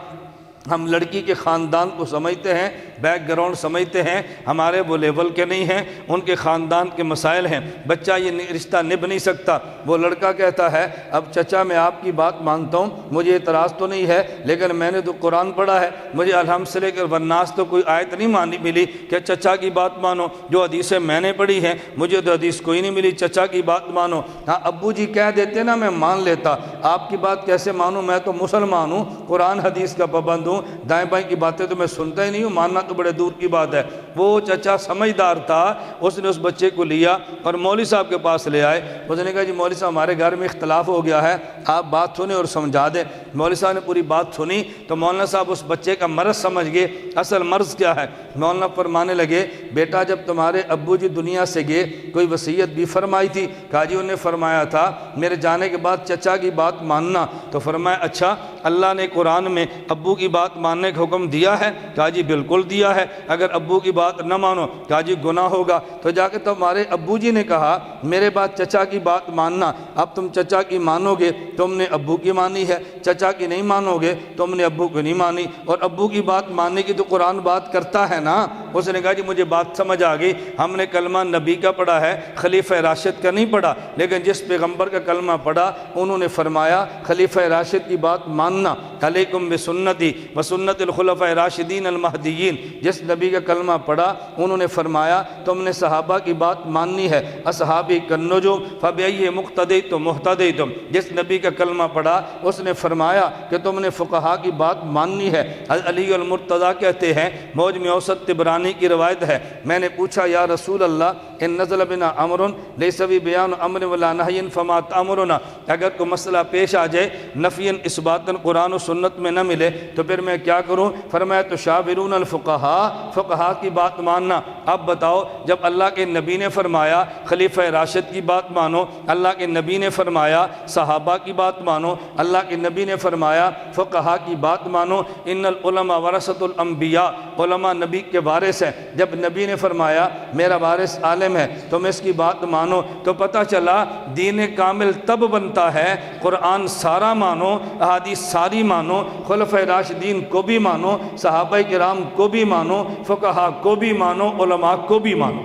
ہم لڑکی کے خاندان کو سمجھتے ہیں، بیک گراؤنڈ سمجھتے ہیں، ہمارے وہ لیول کے نہیں ہیں، ان کے خاندان کے مسائل ہیں، بچہ یہ رشتہ نبھ نہیں سکتا۔ وہ لڑکا کہتا ہے اب چچا میں آپ کی بات مانتا ہوں، مجھے اعتراض تو نہیں ہے، لیکن میں نے تو قرآن پڑھا ہے، مجھے الحمد سے لے کر والناس تو کوئی آیت نہیں ملی کہ چچا کی بات مانو، جو حدیثیں میں نے پڑھی ہیں مجھے تو حدیث کوئی نہیں ملی چچا کی بات مانو۔ ہاں ابو جی کہہ دیتے نا میں مان لیتا، آپ کی بات کیسے مانوں، میں تو مسلمان ہوں، قرآن حدیث کا پابند ہوں، دائیں بائیں کی باتیں تو میں سنتا ہی نہیں ہوں، ماننا تو بڑے دور کی بات ہے۔ وہ چچا سمجھدار تھا، اس نے اس بچے کو لیا اور مولوی صاحب کے پاس لے آئے، اس نے کہا جی مولوی صاحب ہمارے گھر میں اختلاف ہو گیا ہے، آپ بات سنیں اور سمجھا دیں۔ مولوی صاحب نے پوری بات سنی تو مولانا صاحب اس بچے کا مرض سمجھ گئے، اصل مرض کیا ہے۔ مولانا فرمانے لگے بیٹا جب تمہارے ابو جی دنیا سے گئے کوئی وصیت بھی فرمائی تھی؟ کہا جی انہوں نے فرمایا تھا میرے جانے کے بعد چچا کی بات ماننا۔ تو فرمایا اچھا اللہ نے قرآن میں ابو کی بات ماننے کا حکم دیا ہے؟ کہا جی بالکل دیا ہے، اگر ابو کی بات نہ مانو کہا جی گناہ ہوگا۔ تو جا کے تمہارے ابو جی نے کہا میرے بعد چچا کی بات ماننا، اب تم چچا کی مانو گے تم نے ابو کی مانی ہے، چچا کی نہیں مانو گے تم نے ابو کی نہیں مانی، اور ابو کی بات ماننے کی تو قرآن بات کرتا ہے نا۔ اس نے کہا جی مجھے بات سمجھ آ گئی، ہم نے کلمہ نبی کا پڑھا ہے خلیفہ راشد کا نہیں پڑھا، لیکن جس پیغمبر کا کلمہ پڑھا انہوں نے فرمایا خلیفہ راشد کی بات ماننا، علیکم بسنتی وسنت الخلفاء راشدین المہدیین۔ جس نبی کا کلمہ پڑھا انہوں نے فرمایا تم نے صحابہ کی بات ماننی ہے، اصحابی کالنجوم فبأی مقتدیتم مہتدیتم۔ جس نبی کا کلمہ پڑھا اس نے فرمایا کہ تم نے فقہا کی بات ماننی ہے۔ علی المرتضیٰ کہتے ہیں، موجم اوسط طبرانی کی روایت ہے، میں نے پوچھا یا رسول اللہ ان نزل بنا امر لیس فی بیان امر ولا نہی فما تأمرنا، اگر کوئی مسئلہ پیش آ جائے نفیاً اثباتاً قرآن و سنت میں نہ ملے تو پھر میں کیا کروں؟ فرمایا تشاورون الفقہاء، فقہا کی بات ماننا۔ اب بتاؤ جب اللہ کے نبی نے فرمایا خلیفہ راشد کی بات مانو، اللہ کے نبی نے فرمایا صحابہ کی بات مانو، اللہ کے نبی نے فرمایا فقہا کی بات مانو، ان العلماء ورثۃ الانبیاء، علماء نبی کے وارث ہیں، جب نبی نے فرمایا میرا وارث عالم ہے تم اس کی بات مانو، تو پتہ چلا دین کامل تب بنتا ہے قرآن سارا مانو، احادیث ساری مانو، خلفۂ راشدین کو بھی مانو، صحابہ کرام کو بھی مانو، فقہا کو بھی مانو، علماء کو بھی مانو،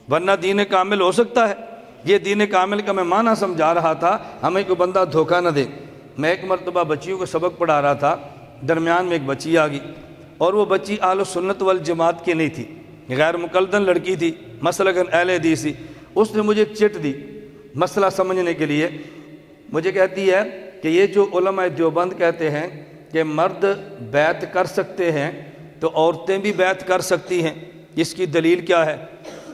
ورنہ دین کامل ہو سکتا ہے؟ یہ دین کامل کا میں معنی سمجھا رہا تھا، ہمیں کوئی بندہ دھوکہ نہ دے۔ میں ایک مرتبہ بچیوں کو سبق پڑھا رہا تھا، درمیان میں ایک بچی آ گئی، اور وہ بچی اہل سنت والجماعت کی نہیں تھی، غیر مقلدن لڑکی تھی، مسلکاً اہل حدیث تھی۔ اس نے مجھے ایک چٹ دی مسئلہ سمجھنے کے لیے، مجھے کہتی ہے کہ یہ جو علماء دیوبند کہتے ہیں کہ مرد بیعت کر سکتے ہیں تو عورتیں بھی بیعت کر سکتی ہیں، اس کی دلیل کیا ہے؟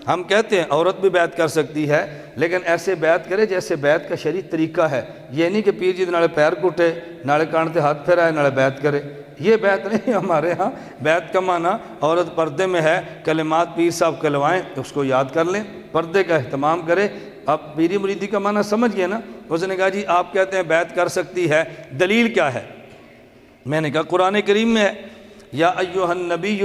ہم کہتے ہیں عورت بھی بیعت کر سکتی ہے، لیکن ایسے بیعت کرے جیسے بیعت کا شرعی طریقہ ہے، یہ نہیں کہ پیر جی نالے پیر کٹے نالے کانتے ہاتھ پھیرائے نالے بیعت کرے، یہ بیعت نہیں ہمارے ہاں۔ بیعت کا معنی عورت پردے میں ہے، کلمات پیر صاحب کلوائیں اس کو یاد کر لیں، پردے کا اہتمام کرے، اب پیری مریدی کا معنی سمجھ گئے نا؟ اس نے کہا جی آپ کہتے ہیں بیعت کر سکتی ہے، دلیل کیا ہے؟ میں نے کہا قرآن کریم میں ہے، یا ایھا النبی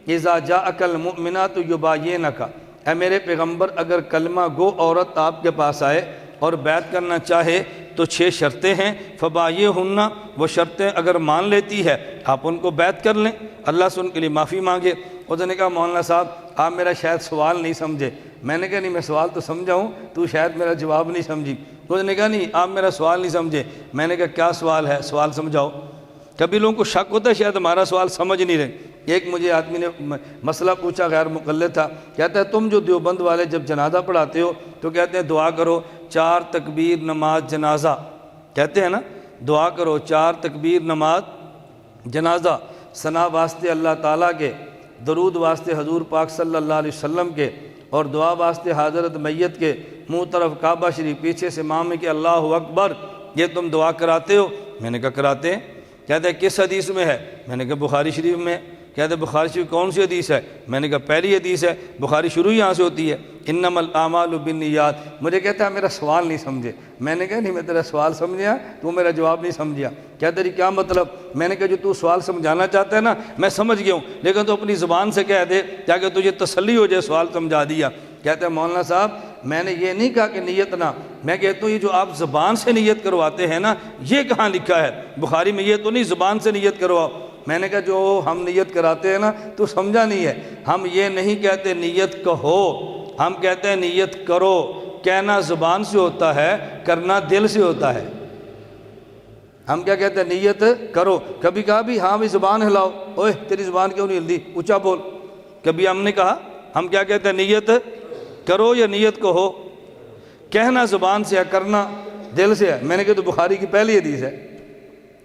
اذا جاءک المؤمنات یباینک، اے میرے پیغمبر اگر کلمہ گو عورت آپ کے پاس آئے اور بیعت کرنا چاہے تو 6 شرطیں ہیں، فبایعہن، وہ شرطیں اگر مان لیتی ہے آپ ان کو بیعت کر لیں، اللہ سے ان کے لیے معافی مانگے۔ اس نے کہا مولانا صاحب آپ میرا شاید سوال نہیں سمجھے۔ میں نے کہا نہیں، میں سوال تو سمجھا ہوں، تو شاید میرا جواب نہیں سمجھی۔ اس نے کہا نہیں آپ میرا سوال نہیں سمجھے۔ میں نے کہا کیا سوال ہے، سوال سمجھاؤ۔ کبھی لوگوں کو شک ہوتا ہے شاید ہمارا سوال سمجھ نہیں رہے۔ ایک مجھے آدمی نے مسئلہ پوچھا، غیر مقلد تھا، کہتا ہے تم جو دیوبند والے جب جنازہ پڑھاتے ہو تو کہتے ہیں دعا کرو 4 تکبیر نماز جنازہ، کہتے ہیں نا دعا کرو 4 تکبیر نماز جنازہ، ثنا واسطے اللہ تعالیٰ کے، درود واسطے حضور پاک صلی اللہ علیہ وسلم کے، اور دعا واسطے حضرت میت کے، منہ طرف کعبہ شریف، پیچھے سے امام کے اللہ اکبر، یہ تم دعا کراتے ہو؟ میں نے کہا کراتے ہیں۔ کہتے ہیں کس حدیث میں ہے؟ میں نے کہا بخاری شریف میں۔ کہتے ہیں بخاری شریف کون سی حدیث ہے؟ میں نے کہا پہلی حدیث ہے، بخاری شروع یہاں سے ہوتی ہے، انما الاعمال بالنیات۔ مجھے کہتا ہے میرا سوال نہیں سمجھے۔ میں نے کہا نہیں، میں تیرا سوال سمجھا، تو میرا جواب نہیں سمجھا۔ کہتا ہے کیا مطلب؟ میں نے کہا جو تو سوال سمجھانا چاہتا ہے نا میں سمجھ گیا ہوں، لیکن تو اپنی زبان سے کہہ دے تاکہ تجھے تسلی ہو جائے، سوال سمجھا دیا۔ کہتا ہے مولانا صاحب میں نے یہ نہیں کہا کہ نیت نہ، میں کہتا ہوں یہ جو آپ زبان سے نیت کرواتے ہیں نا، یہ کہاں لکھا ہے؟ بخاری میں یہ تو نہیں زبان سے نیت کرواؤ۔ میں نے کہا جو ہم نیت کراتے ہیں نا تو سمجھا نہیں ہے، ہم یہ نہیں کہتے نیت کہو، ہم کہتے ہیں نیت کرو۔ کہنا زبان سے ہوتا ہے، کرنا دل سے ہوتا ہے۔ ہم کیا کہتے ہیں؟ نیت کرو۔ کبھی کہا بھی ہاں بھی زبان ہلاؤ، اوے تیری زبان کیوں نہیں ہلتی، اونچا بول۔ کبھی ہم نے کہا، ہم کیا کہتے ہیں؟ نیت کرو یا نیت کہو؟ کہنا زبان سے ہے، کرنا دل سے ہے۔ میں نے کہا تو بخاری کی پہلی حدیث ہے۔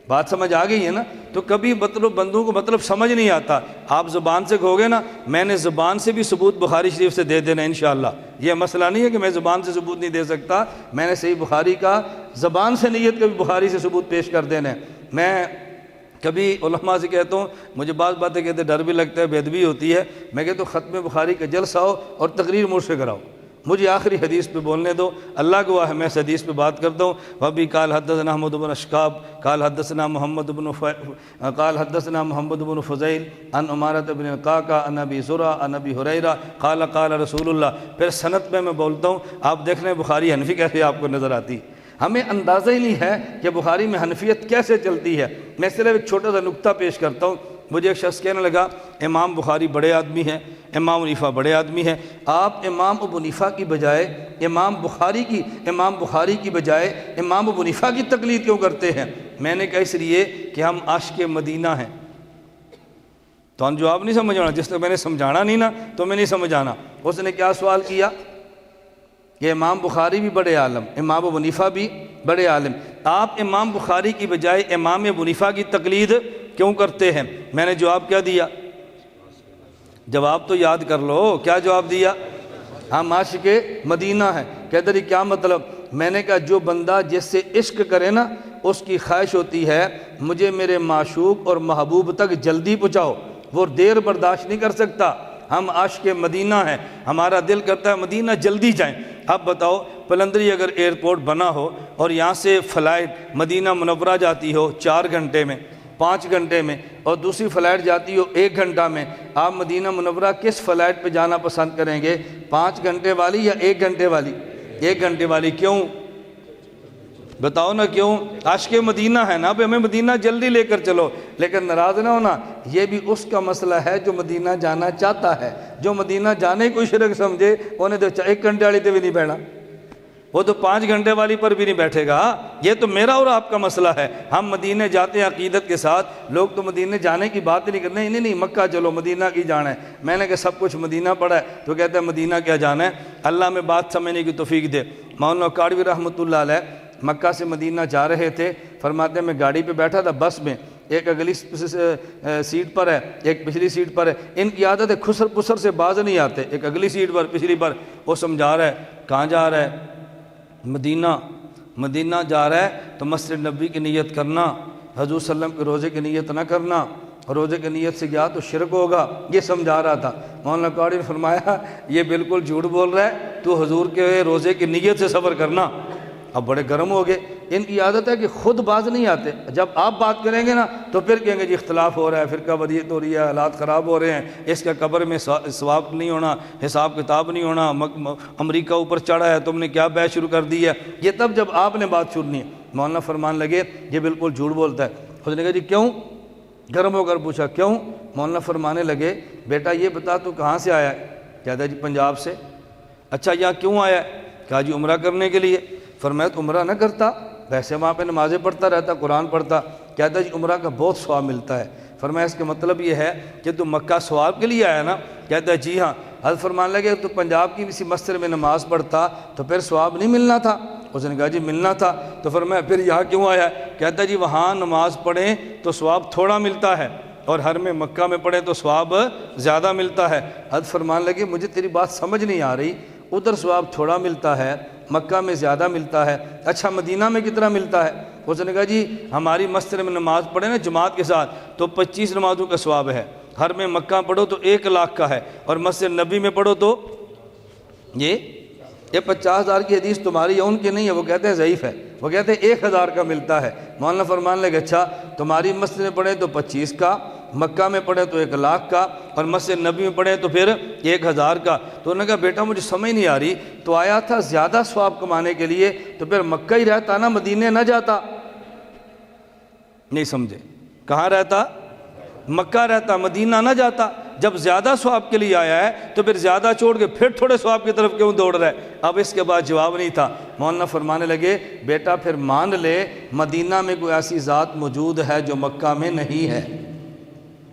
بات سمجھ آ گئی ہے نا؟ تو کبھی مطلب بندوں کو مطلب سمجھ نہیں آتا، آپ زبان سے کہو گے نا، میں نے زبان سے بھی ثبوت بخاری شریف سے دے دینا انشاءاللہ۔ یہ مسئلہ نہیں ہے کہ میں زبان سے ثبوت نہیں دے سکتا، میں نے صحیح بخاری کا زبان سے نیت کا بھی بخاری سے ثبوت پیش کر دینا ہے۔ میں کبھی علماء سے کہتا ہوں، مجھے بعض باتیں کہتے ڈر بھی لگتا ہے، بے ادبی ہوتی ہے، میں کہتا ہوں ختم بخاری کا جلسہ ہو اور تقریر مجھ سے کراؤ، مجھے آخری حدیث پہ بولنے دو، اللہ گواہ ہے میں اس حدیث پہ بات کرتا ہوں۔ وَبِي قال حدثنا احمد بن اشکاب قال حدثنا محمد بن فضیل عن عمارة بن القعقاع عن ابی زرع عن ابی ہریرہ قال قال رسول اللہ۔ پھر سند میں بولتا ہوں، آپ دیکھ لیں بخاری حنفی کیسے آپ کو نظر آتی، ہمیں اندازہ ہی نہیں ہے کہ بخاری میں حنفیت کیسے چلتی ہے۔ میں صرف ایک چھوٹا سا نکتہ پیش کرتا ہوں۔ مجھے ایک شخص کہنے لگا امام بخاری بڑے آدمی ہیں، امام حنیفہ بڑے آدمی ہیں، آپ امام ابو حنیفہ کی بجائے امام بخاری کی بجائے امام ابو حنیفہ کی تقلید کیوں کرتے ہیں؟ میں نے کہا اس لیے کہ ہم عاشق مدینہ ہیں۔ تو ہم جواب نہیں سمجھانا، جس نے میں نے سمجھانا نہیں نا تو میں نہیں سمجھانا۔ اس نے کیا سوال کیا کہ امام بخاری بھی بڑے عالم، امام ابو حنیفہ بھی بڑے عالم، آپ امام بخاری کی بجائے امام ابو حنیفہ کی تقلید کیوں کرتے ہیں؟ میں نے جواب کیا دیا؟ جواب تو یاد کر لو، کیا جواب دیا؟ ہم عاشق مدینہ ہیں۔ کہتے ہیں کیا مطلب؟ میں نے کہا جو بندہ جس سے عشق کرے نا اس کی خواہش ہوتی ہے مجھے میرے معشوق اور محبوب تک جلدی پہنچاؤ، وہ دیر برداشت نہیں کر سکتا۔ ہم عاشق مدینہ ہیں، ہمارا دل کرتا ہے مدینہ جلدی جائیں۔ اب بتاؤ پلندری اگر ایئرپورٹ بنا ہو اور یہاں سے فلائٹ مدینہ منورہ جاتی ہو 4 گھنٹے میں، 5 گھنٹے میں، اور دوسری فلائٹ جاتی ہو 1 گھنٹہ میں، آپ مدینہ منورہ کس فلائٹ پہ جانا پسند کریں گے؟ 5 گھنٹے والی یا 1 گھنٹے والی؟ 1 گھنٹے والی۔ کیوں بتاؤ نا کیوں؟ عاشق مدینہ ہے نا، اب ہمیں مدینہ جلدی لے کر چلو۔ لیکن ناراض نہ ہونا، یہ بھی اس کا مسئلہ ہے جو مدینہ جانا چاہتا ہے۔ جو مدینہ جانے کو شرک سمجھے انہیں تو 1 گھنٹے والی تے بھی نہیں بیٹھنا، وہ تو 5 گھنٹے والی پر بھی نہیں بیٹھے گا۔ یہ تو میرا اور آپ کا مسئلہ ہے۔ ہم مدینہ جاتے ہیں عقیدت کے ساتھ، لوگ تو مدینہ جانے کی بات ہی نہیں کرتے، نہیں مکہ چلو، مدینہ کی جانا ہے۔ میں نے کہا سب کچھ مدینہ پڑا ہے تو کہتے ہیں مدینہ کیا جانا ہے۔ اللہ میں بات سمجھنے کی توفیق دے۔ مولانا کاڑوی رحمۃ اللہ علیہ مکہ سے مدینہ جا رہے تھے، فرماتے ہیں میں گاڑی پہ بیٹھا تھا بس میں، ایک اگلی سیٹ پر ہے ایک پچھلی سیٹ پر ہے، ان کی عادت ہے خسر پسر سے باز نہیں آتے، ایک اگلی سیٹ پر پچھلی پر۔ وہ سمجھا رہا ہے کہاں جا رہا ہے؟ مدینہ جا رہا ہے تو مسجد نبی کی نیت کرنا، حضور صلی اللہ علیہ وسلم کے روزے کی نیت نہ کرنا، روزے کی نیت سے گیا تو شرک ہوگا، یہ سمجھا رہا تھا۔ مولانا قاری نے فرمایا یہ بالکل جھوٹ بول رہا ہے، تو حضور کے روزے کی نیت سے سفر کرنا۔ اب بڑے گرم ہو گئے۔ ان کی عادت ہے کہ خود باز نہیں آتے، جب آپ بات کریں گے نا تو پھر کہیں گے جی اختلاف ہو رہا ہے، فرقہ واریت ہو رہی ہے، حالات خراب ہو رہے ہیں، اس کا قبر میں ثواب نہیں ہونا، حساب کتاب نہیں ہونا، امریکہ اوپر چڑھا ہے، تم نے کیا بحث شروع کر دی ہے، یہ تب جب آپ نے بات سننی ہے۔ مولانا فرمان لگے یہ بالکل جھوٹ بولتا ہے۔ اس نے کہا جی کیوں؟ گرم ہو کر پوچھا کیوں؟ مولانا فرمانے لگے بیٹا یہ بتا تو کہاں سے آیا ہے؟ کہتا ہے جی پنجاب سے۔ اچھا یہاں کیوں آیا ہے؟ کہا جی عمرہ کرنے کے لیے۔ فرمایا تو عمرہ نہ کرتا، ویسے وہاں پہ نمازیں پڑھتا رہتا، قرآن پڑھتا۔ کہتا ہے جی عمرہ کا بہت ثواب ملتا ہے۔ فرمایا اس کا مطلب یہ ہے کہ تو مکہ ثواب کے لیے آیا نا؟ کہتا ہے جی ہاں۔ حضرت فرمان لگے تو پنجاب کی کسی مسجد میں نماز پڑھتا تو پھر ثواب نہیں ملنا تھا؟ اس نے کہا جی ملنا تھا۔ تو فرمایا پھر یہاں کیوں آیا ہے؟ کہتا ہے جی وہاں نماز پڑھیں تو ثواب تھوڑا ملتا ہے، اور ہر میں مکہ میں پڑھیں تو ثواب زیادہ ملتا ہے۔ حضرت فرمان لگے مجھے تیری بات سمجھ نہیں آ رہی، ادھر ثواب تھوڑا ملتا ہے، مکہ میں زیادہ ملتا ہے، اچھا مدینہ میں کتنا ملتا ہے؟ اس نے کہا جی ہماری مسجد میں نماز پڑھیں نا جماعت کے ساتھ تو 25 نمازوں کا ثواب ہے، ہر میں مکہ پڑھو تو 1 لاکھ کا ہے، اور مسجد نبی میں پڑھو تو یہ 50,000 کی حدیث تمہاری یا ان کی نہیں ہے، وہ کہتے ہیں ضعیف ہے، وہ کہتے ہیں 1,000 کا ملتا ہے۔ مولانا فرمان لگے اچھا تمہاری مسجد میں پڑھے تو 25 کا، مکہ میں پڑھے تو 1 لاکھ کا، اور مسجد نبی میں پڑھے تو پھر 1,000 کا۔ تو انہوں نے کہا بیٹا مجھے سمجھ نہیں آ رہی، تو آیا تھا زیادہ ثواب کمانے کے لیے تو پھر مکہ ہی رہتا نا، مدینے نہ جاتا؟ نہیں سمجھے، کہاں رہتا؟ مکہ رہتا، مدینہ نہ جاتا۔ جب زیادہ ثواب کے لیے آیا ہے تو پھر زیادہ چھوڑ کے پھر تھوڑے ثواب کی طرف کیوں دوڑ رہا ہے؟ اب اس کے بعد جواب نہیں تھا۔ مولانا فرمانے لگے بیٹا پھر مان لے مدینہ میں کوئی ایسی ذات موجود ہے جو مکہ میں نہیں ہے،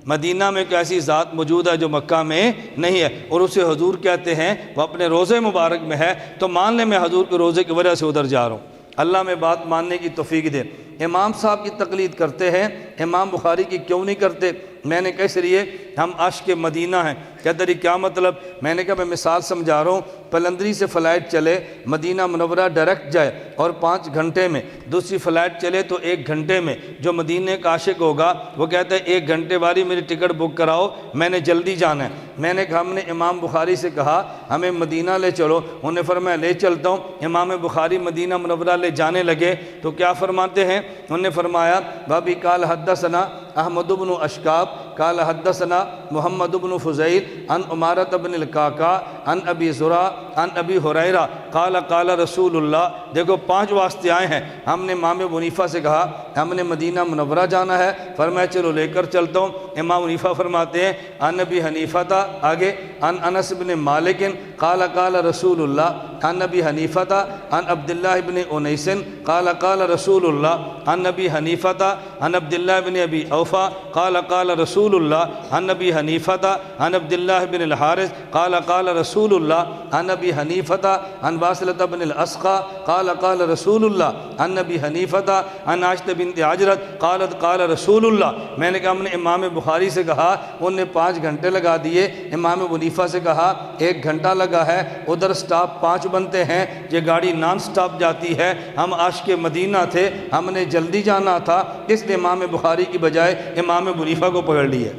مدینہ میں کوئی ایسی ذات موجود ہے جو مکہ میں نہیں ہے، اور اسے حضور کہتے ہیں، وہ اپنے روزے مبارک میں ہے، تو مان لے میں حضور کے روزے کی وجہ سے ادھر جا رہا ہوں۔ اللہ میں بات ماننے کی توفیق دے۔ امام صاحب کی تقلید کرتے ہیں، امام بخاری کی کیوں نہیں کرتے؟ میں نے کہا اس لیے ہم عاشق مدینہ ہیں۔ کہتے ہیں کیا مطلب؟ میں نے کہا میں مثال سمجھا رہا ہوں، پلندری سے فلائٹ چلے مدینہ منورہ ڈائریکٹ جائے اور 5 گھنٹے میں، دوسری فلائٹ چلے تو 1 گھنٹے میں، جو مدینہ کا عاشق ہوگا وہ کہتا ہے 1 گھنٹے والی میری ٹکٹ بک کراؤ، میں نے جلدی جانا ہے۔ میں نے کہا ہم نے امام بخاری سے کہا ہمیں مدینہ لے چلو، انہوں نے فرمایا لے چلتا ہوں۔ امام بخاری مدینہ منورہ لے جانے لگے تو کیا فرماتے ہیں؟ انہوں نے فرمایا بابی قال حدثنا احمد بن اشکاب قال حدثنا محمد بن فضیل عن عمارت بن القعقاع عن ابی زرع عن ابی ہریرہ قال قال رسول اللہ۔ دیکھو 5 واسطے آئے ہیں۔ ہم نے امام ابو حنیفہ سے کہا ہم نے مدینہ منورہ جانا ہے، فرمایا چلو لے کر چلتا ہوں۔ امام حنیفہ فرماتے ہیں عن ابی حنیفہ تھا آگے عن انس بن مالک قال قال رسول اللہ، عن ابی حنیفہ تھا عن عبداللہ بن انیس قال قال رسول اللہ، عن ابی حنیفہ تھا عن عبداللہ بن ابی اوفا قال قال رسول اللہ، عن ابی حنیفہ تھا عن عبداللہ بن الحارث قال قال رسول اللہ، عن ابی حنیفہ تھا عن واصلۃ بن الاسقى قال قال رسول اللہ، عن ابی حنیفہ تھا عن عائشہ بنت حجرت قالت قال رسول اللہ۔ میں نے کہا ہم نے امام بخاری سے کہا انہوں نے 5 گھنٹے لگا دیے، امام ابو حنیفہ سے کہا 1 گھنٹہ لگا ہے، ادھر سٹاپ 5 بنتے ہیں، یہ گاڑی نان سٹاپ جاتی ہے، ہم عاشق مدینہ تھے، ہم نے جلدی جانا تھا، اس لیے امام بخاری کی بجائے امام ابو حنیفہ کو پکڑ لی ہے۔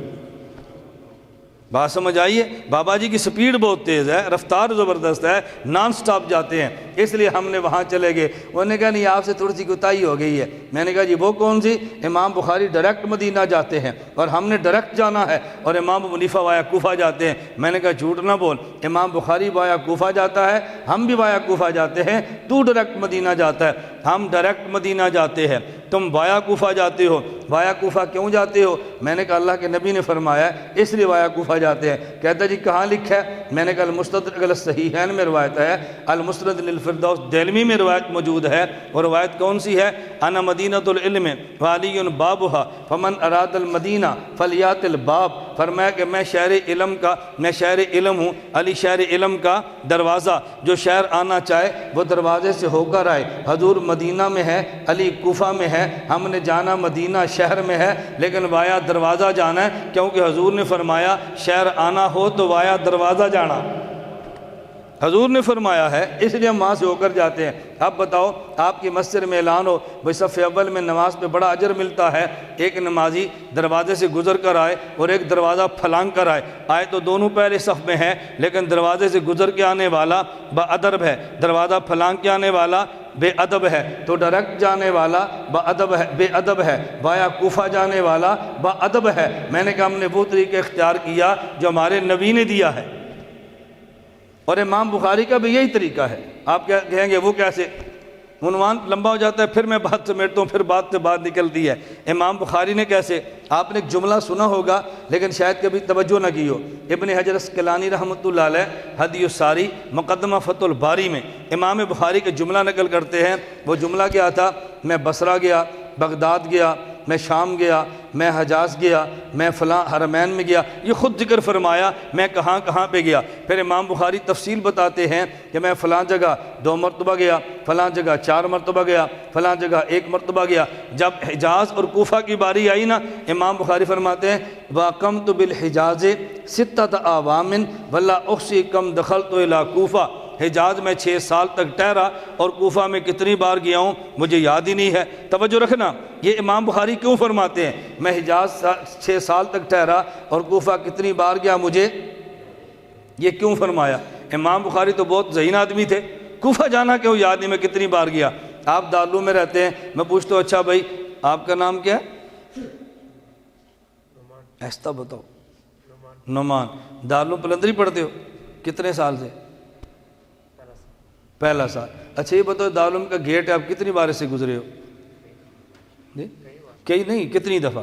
بات سمجھ آئیے؟ بابا جی کی سپیڈ بہت تیز ہے، رفتار زبردست ہے، نان سٹاپ جاتے ہیں، اس لیے ہم نے وہاں چلے گئے۔ انہوں نے کہا نہیں آپ سے تھوڑی سی کوتاہی ہو گئی ہے۔ میں نے کہا جی وہ کون سی؟ امام بخاری ڈائریکٹ مدینہ جاتے ہیں اور ہم نے ڈائریکٹ جانا ہے، اور امام ابو حنیفہ وایا کوفہ جاتے ہیں۔ میں نے کہا جھوٹ نہ بول، امام بخاری وایا کوفہ جاتا ہے، ہم بھی وایا کوفہ جاتے ہیں، تو ڈائریکٹ مدینہ جاتا ہے، ہم ڈائریکٹ مدینہ جاتے ہیں، تم وایا کوفہ جاتے ہو۔ وایا کوفہ کیوں جاتے ہو؟ میں نے کہا اللہ کے نبی نے فرمایا اس لیے وایا کوفہ جاتے ہیں۔ کہتا جی کہاں لکھا ہے؟ میں نے کہا المستدرک علی الصحیحین میں روایت ہے، المسند للفردوس دہلوی میں روایت موجود ہے، اور روایت کون سی ہے؟ انا مدینۃ العلم وعلی بابها فمن اراد المدینہ فلیات الباب۔ فرمایا کہ میں شہر علم ہوں، علی شہر علم کا دروازہ، جو شہر آنا چاہے وہ دروازے سے ہو کر آئے۔ حضور مدینہ میں ہے، علی کوفہ میں ہے، ہم نے جانا مدینہ شہر میں ہے، لیکن وایا دروازہ جانا ہے، کیونکہ حضور نے فرمایا شہر آنا ہو تو وایا دروازہ جانا۔ حضور نے فرمایا ہے، اس لیے ہم وہاں سے ہو کر جاتے ہیں۔ اب بتاؤ، آپ کی مسجد میں اعلان ہو بھائی صف اول میں نماز پہ بڑا اجر ملتا ہے، ایک نمازی دروازے سے گزر کر آئے اور ایک دروازہ پھلانگ کر آئے تو دونوں پہلے صف میں ہیں، لیکن دروازے سے گزر کے آنے والا با ادب ہے، دروازہ پھلانگ کے آنے والا بے ادب ہے، تو ڈائریکٹ جانے والا با ادب ہے، بے ادب ہے، وایا کوفہ جانے والا با ادب ہے۔ میں نے کہا ہم نے وہ طریقہ اختیار کیا جو ہمارے نبی نے دیا ہے، اور امام بخاری کا بھی یہی طریقہ ہے۔ آپ کیا کہیں گے وہ کیسے؟ عنوان لمبا ہو جاتا ہے، پھر میں بات سمیٹتا ہوں، پھر بات سے بات نکلتی ہے۔ امام بخاری نے کیسے؟ آپ نے ایک جملہ سنا ہوگا لیکن شاید کبھی توجہ نہ کی ہو۔ ابن حجر اسقلانی رحمۃ اللہ علیہ ہدی الساری مقدمہ فتح الباری میں امام بخاری کا جملہ نقل کرتے ہیں۔ وہ جملہ کیا تھا؟ میں بصرہ گیا، بغداد گیا، میں شام گیا، میں حجاز گیا، میں فلاں حرمین میں گیا، یہ خود ذکر فرمایا میں کہاں کہاں پہ گیا۔ پھر امام بخاری تفصیل بتاتے ہیں کہ میں فلاں جگہ 2 مرتبہ گیا، فلاں جگہ 4 مرتبہ گیا، فلاں جگہ 1 مرتبہ گیا۔ جب حجاز اور کوفہ کی باری آئی نا، امام بخاری فرماتے ہیں وَأَقَمْتُ بِالْحِجَازِ 6 أَعْوَامٍ وَلَا أُحْصِي كَمْ دَخَلْتُ إِلَىٰ کوفہ۔ حجاز میں 6 سال تک ٹھہرا اور کوفہ میں کتنی بار گیا ہوں مجھے یاد ہی نہیں ہے۔ توجہ رکھنا، یہ امام بخاری کیوں فرماتے ہیں میں حجاز 6 سال تک ٹھہرا اور کوفہ کتنی بار گیا مجھے، یہ کیوں فرمایا؟ امام بخاری تو بہت ذہین آدمی تھے، کوفہ جانا کیوں یاد نہیں میں کتنی بار گیا؟ آپ دارالعلوم میں رہتے ہیں، میں پوچھتا ہوں اچھا بھائی آپ کا نام کیا ہے؟ ایسا بتاؤ، نعمان۔ دارالعلوم پلندری پڑھتے ہو کتنے سال سے؟ پہلا سال۔ اچھا یہ بتاؤ دارالعلوم کا گیٹ ہے آپ کتنی بار سے گزرے ہو؟ کئی نہیں، کتنی دفعہ؟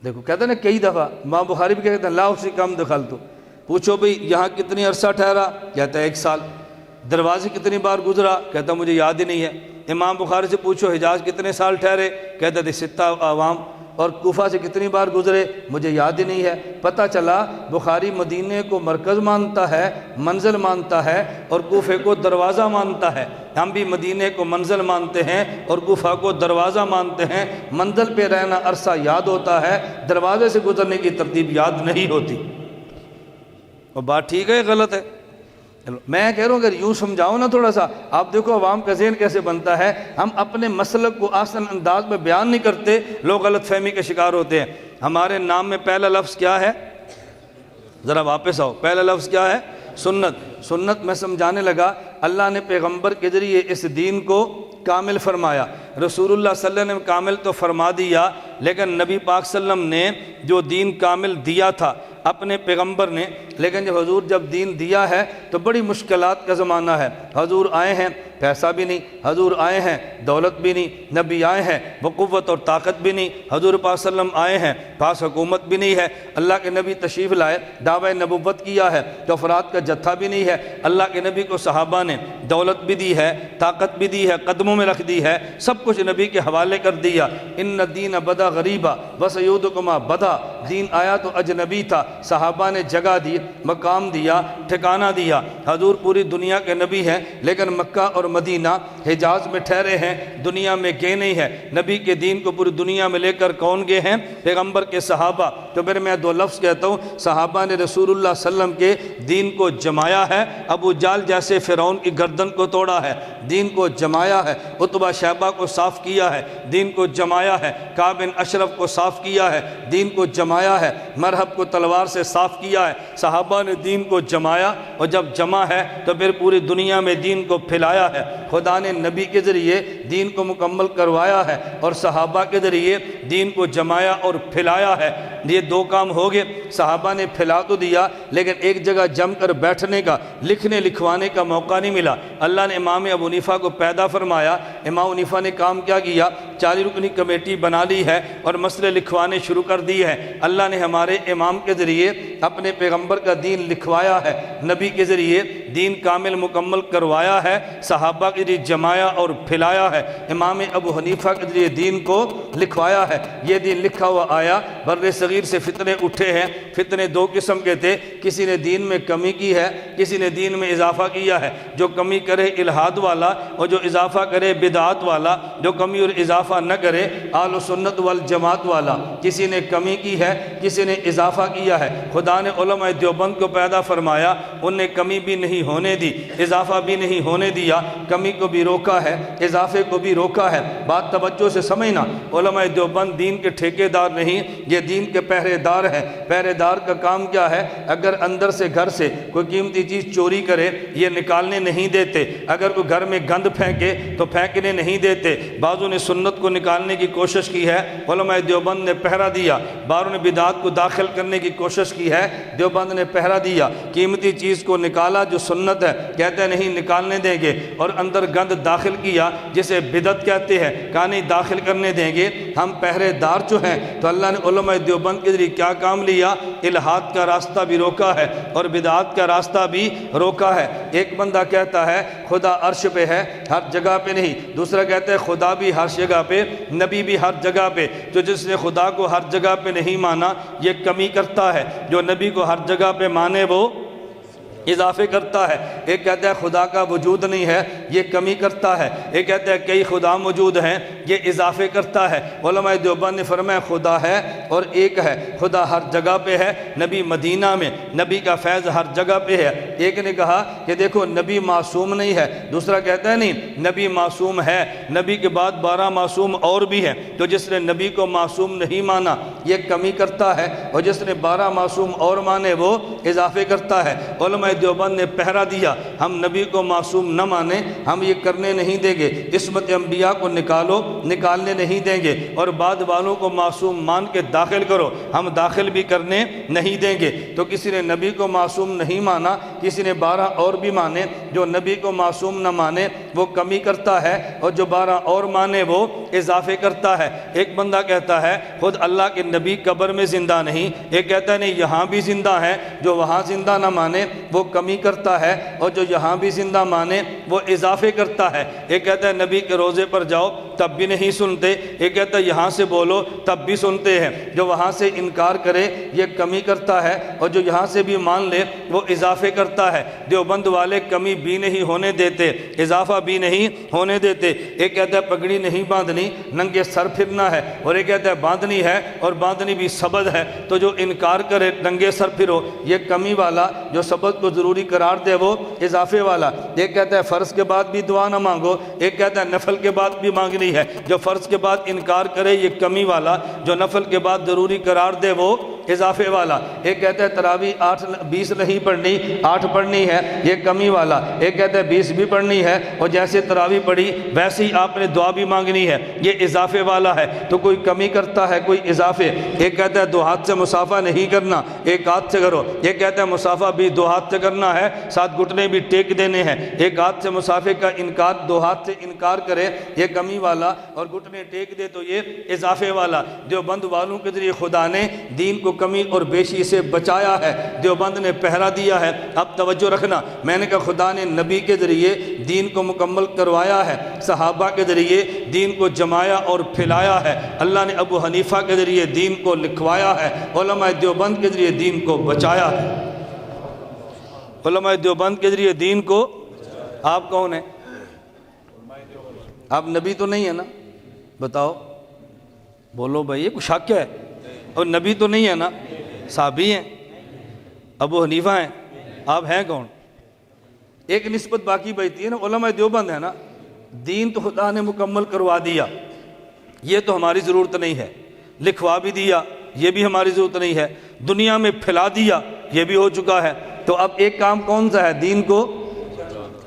دیکھو کہتے ہیں نا کئی دفعہ۔ امام بخاری بھی کہتے ہیں لا اسی کم دخلت۔ پوچھو بھئی یہاں کتنی عرصہ ٹھہرا؟ کہتا ہے 1 سال۔ دروازے کتنی بار گزرا؟ کہتا مجھے یاد ہی نہیں ہے۔ امام بخاری سے پوچھو حجاز کتنے سال ٹھہرے؟ کہتا تھے 6 عوام۔ اور کوفہ سے کتنی بار گزرے؟ مجھے یاد ہی نہیں ہے۔ پتہ چلا بخاری مدینے کو مرکز مانتا ہے، منزل مانتا ہے، اور کوفے کو دروازہ مانتا ہے۔ ہم بھی مدینے کو منزل مانتے ہیں اور کوفہ کو دروازہ مانتے ہیں۔ منزل پہ رہنا عرصہ یاد ہوتا ہے، دروازے سے گزرنے کی ترتیب یاد نہیں ہوتی۔ اور بات ٹھیک ہے یا غلط ہے؟ میں کہہ رہا ہوں اگر یوں سمجھاؤ نا تھوڑا سا، آپ دیکھو عوام کا ذہن کیسے بنتا ہے۔ ہم اپنے مسلک کو آسان انداز میں بیان نہیں کرتے، لوگ غلط فہمی کے شکار ہوتے ہیں۔ ہمارے نام میں پہلا لفظ کیا ہے؟ ذرا واپس آؤ، پہلا لفظ کیا ہے؟ سنت۔ سنت میں سمجھانے لگا، اللہ نے پیغمبر کے ذریعے اس دین کو کامل فرمایا۔ رسول اللہ صلی اللہ علیہ وسلم نے کامل تو فرما دیا، لیکن نبی پاک صلی اللہ علیہ وسلم نے جو دین کامل دیا تھا اپنے پیغمبر نے، لیکن جب حضور جب دین دیا ہے تو بڑی مشکلات کا زمانہ ہے۔ حضور آئے ہیں پیسہ بھی نہیں، حضور آئے ہیں دولت بھی نہیں، نبی آئے ہیں وہ قوت اور طاقت بھی نہیں، حضور پاک صلی اللہ علیہ وسلم آئے ہیں پاس حکومت بھی نہیں ہے، اللہ کے نبی تشریف لائے دعوی نبوت کیا ہے تو افراد کا جتھا بھی نہیں ہے، اللہ کے نبی کو صحابہ نے دولت بھی دی ہے، طاقت بھی دی ہے، قدموں میں رکھ دی ہے، سب کچھ نبی کے حوالے کر دیا۔ ان الدین بدا غریبا وسیودکما بدا، دین آیا تو اجنبی تھا، صحابہ نے جگہ دی، مقام دیا، ٹھکانہ دیا۔ حضور پوری دنیا کے نبی ہیں لیکن مکہ اور مدینہ حجاز میں ٹھہرے ہیں، دنیا میں گئے نہیں ہیں۔ نبی کے دین کو پوری دنیا میں لے کر کون گئے ہیں؟ پیغمبر کے صحابہ۔ تو پھر میں 2 لفظ کہتا ہوں، صحابہ نے رسول اللہ صلی اللہ علیہ وسلم کے دین کو جمایا ہے، ابو جال جیسے فرعون کی گردن کو توڑا ہے، دین کو جمایا ہے، عتبہ شیبہ کو صاف کیا ہے، دین کو جمایا ہے، کعب بن اشرف کو صاف کیا ہے، دین کو جمایا ہے، مرہب کو تلوار سے صاف کیا ہے۔ صحابہ نے دین کو جمایا، اور جب جمع ہے تو پھر پوری دنیا میں دین کو پھیلایا ہے۔ خدا نے نبی کے ذریعے دین کو مکمل کروایا ہے اور صحابہ کے ذریعے دین کو جمایا اور پھیلایا ہے۔ یہ 2 کام ہو گئے۔ صحابہ نے پھیلا تو دیا لیکن ایک جگہ جم کر بیٹھنے کا، لکھنے لکھوانے کا موقع نہیں ملا۔ اللہ نے امام ابو حنیفہ کو پیدا فرمایا۔ امام ابو حنیفہ نے کام کیا کیا؟ 40 رکنی کمیٹی بنا لی ہے اور مسئلے لکھوانے شروع کر دی ہے۔ اللہ نے ہمارے امام کے ذریعے اپنے پیغمبر کا دین لکھوایا ہے، نبی کے ذریعے دین کامل مکمل کروایا ہے، صحابہ کے ذریعے جمایا اور پھیلایا ہے، امام ابو حنیفہ کے ذریعے دین کو لکھوایا ہے۔ یہ دین لکھا ہوا آیا، بر صغیر سے فتنے اٹھے ہیں۔ فتنے دو قسم کے تھے، کسی نے دین میں کمی کی ہے، کسی نے دین میں اضافہ کیا ہے۔ جو کمی کرے الہاد والا اور جو اضافہ کرے بدعات والا، جو کمی اور اضافہ نہ کرے اہل سنت والجماعت والا۔ کسی نے کمی کی ہے، کسی نے اضافہ کیا ہے۔ خدا نے علماء دیوبند کو پیدا فرمایا، ان نے کمی بھی نہیں ہونے دی، اضافہ بھی نہیں ہونے دیا، کمی کو بھی روکا ہے، اضافے کو بھی روکا ہے۔ بات توجہ سے سمجھنا، علماء دیوبند دین کے ٹھیکے دار نہیں، یہ دین کے پہرے دار ہیں۔ پہرے دار کا کام کیا ہے؟ اگر اندر سے گھر سے کوئی قیمتی چیز چوری کرے یہ نکالنے نہیں دیتے، اگر کوئی گھر میں گند پھینکے تو پھینکنے نہیں دیتے۔ بعضوں نے سنت کو نکالنے کی کوشش کی ہے، علماء دیوبند نے پہرا دیا۔ بعضوں نے بدعات کو داخل کرنے کی کوشش کی ہے، دیوبند نے پہرا دیا۔ قیمتی چیز کو نکالا جو سنت ہے، کہتے ہیں نہیں نکالنے دیں گے، اور اندر گند داخل کیا جسے بدعت کہتے ہیں، کہا نہیں داخل کرنے دیں گے۔ ہم پہرے دار جو ہیں، تو اللہ نے علماء دیوبند کے ذریعے کیا کام لیا؟ الہاد کا راستہ بھی روکا ہے اور بدعات کا راستہ بھی روکا ہے۔ ایک بندہ کہتا ہے خدا عرش پہ ہے، ہر جگہ پہ نہیں۔ دوسرا کہتا ہے خدا بھی ہر جگہ پہ، نبی بھی ہر جگہ پہ۔ تو جس نے خدا کو ہر جگہ پہ نہیں مانا یہ کمی کرتا ہے، جو نبی کو ہر جگہ پہ مانے وہ اضافے کرتا ہے۔ ایک کہتا ہے خدا کا وجود نہیں ہے، یہ کمی کرتا ہے۔ ایک کہتا ہے کئی خدا موجود ہیں، یہ اضافے کرتا ہے۔ علماء دیوبند نے فرمایا خدا ہے اور ایک ہے، خدا ہر جگہ پہ ہے، نبی مدینہ میں، نبی کا فیض ہر جگہ پہ ہے۔ ایک نے کہا کہ دیکھو نبی معصوم نہیں ہے، دوسرا کہتا ہے نہیں نبی معصوم ہے، نبی کے بعد 12 معصوم اور بھی ہیں۔ تو جس نے نبی کو معصوم نہیں مانا یہ کمی کرتا ہے، اور جس نے 12 معصوم اور مانے وہ اضافے کرتا ہے۔ علماء دیوبند نے پہرا دیا، ہم نبی کو معصوم نہ مانیں، ہم یہ کرنے نہیں دیں گے، عصمت انبیاء کو نکالو، نکالنے نہیں دیں گے، اور بعد والوں کو معصوم مان کے داخل کرو، ہم داخل بھی کرنے نہیں دیں گے۔ تو کسی نے نبی کو معصوم نہیں مانا، کسی نے 12 اور بھی مانے۔ جو نبی کو معصوم نہ مانے وہ کمی کرتا ہے، اور جو 12 اور مانے وہ اضافے کرتا ہے۔ ایک بندہ کہتا ہے خود اللہ کے نبی قبر میں زندہ نہیں، ایک کہتا ہے نہیں یہاں بھی زندہ ہے، جو وہاں زندہ نہ مانے وہ کمی کرتا ہے، اور جو یہاں بھی زندہ مانے وہ اضافے کرتا ہے۔ ایک کہتا ہے نبی کے روزے پر جاؤ تب بھی نہیں سنتے، ایک کہتا ہے یہاں سے بولو تب بھی سنتے ہیں۔ جو وہاں سے انکار کرے یہ کمی کرتا ہے، اور جو یہاں سے بھی مان لے وہ اضافے کرتا ہے۔ دیوبند والے کمی بھی نہیں ہونے دیتے، اضافہ بھی نہیں ہونے دیتے۔ ایک کہتا ہے پگڑی نہیں باندھنی، ننگے سر پھرنا ہے، اور ایک کہتا ہے باندھنی ہے اور باندھنی بھی سبد ہے۔ تو جو انکار کرے ننگے سر پھرو یہ کمی والا، جو سبد کو ضروری قرار دے وہ اضافے والا۔ ایک کہتا ہے فرض کے بعد بھی دعا نہ مانگو، ایک کہتا ہے نفل کے بعد بھی مانگنی ہے۔ جو فرض کے بعد انکار کرے یہ کمی والا، جو نفل کے بعد ضروری قرار دے وہ اضافے والا۔ ایک کہتا ہے تراویح 20 نہیں پڑھنی 8 پڑھنی ہے، یہ کمی والا۔ ایک کہتا ہے 20 بھی پڑھنی ہے، اور جیسے تراویح پڑھی ویسے ہی آپ نے دعا بھی مانگنی ہے، یہ اضافے والا ہے۔ تو کوئی کمی کرتا ہے کوئی اضافے۔ ایک کہتا ہے 2 ہاتھ سے مصافحہ نہیں کرنا، 1 ہاتھ سے کرو۔ ایک کہتا ہے مصافحہ بھی 2 ہاتھ سے کرنا ہے، ساتھ گھٹنے بھی ٹیک دینے ہیں۔ 1 ہاتھ سے مصافحے کا انکار 2 ہاتھ سے انکار کرے یہ کمی والا، اور گھٹنے ٹیک دے تو یہ اضافے والا۔ دیوبند والوں کے ذریعے خدا نے دین کو کمی اور بیشی سے بچایا ہے، دیوبند نے پہرا دیا ہے۔ اب توجہ رکھنا، میں نے کہا خدا نے نبی کے ذریعے دین کو مکمل کروایا ہے، صحابہ کے ذریعے دین کو جمایا اور پھیلایا ہے، اللہ نے ابو حنیفہ کے ذریعے دین کو لکھوایا ہے، علماء دیوبند کے ذریعے دین کو بچایا ہے۔ علماء دیوبند کے ذریعے دین کو، آپ کون ہیں؟ آپ نبی تو نہیں ہے نا؟ بتاؤ بولو بھائی، یہ کچھ شک ہے؟ اور نبی تو نہیں ہے نا؟ صحابی ہیں، ابو حنیفہ ہیں، آپ ہیں کون؟ ایک نسبت باقی بچتی ہے نا، علماء دیوبند ہے نا۔ دین تو خدا نے مکمل کروا دیا، یہ تو ہماری ضرورت نہیں ہے، لکھوا بھی دیا یہ بھی ہماری ضرورت نہیں ہے، دنیا میں پھیلا دیا یہ بھی ہو چکا ہے۔ تو اب ایک کام کون سا ہے؟ دین کو،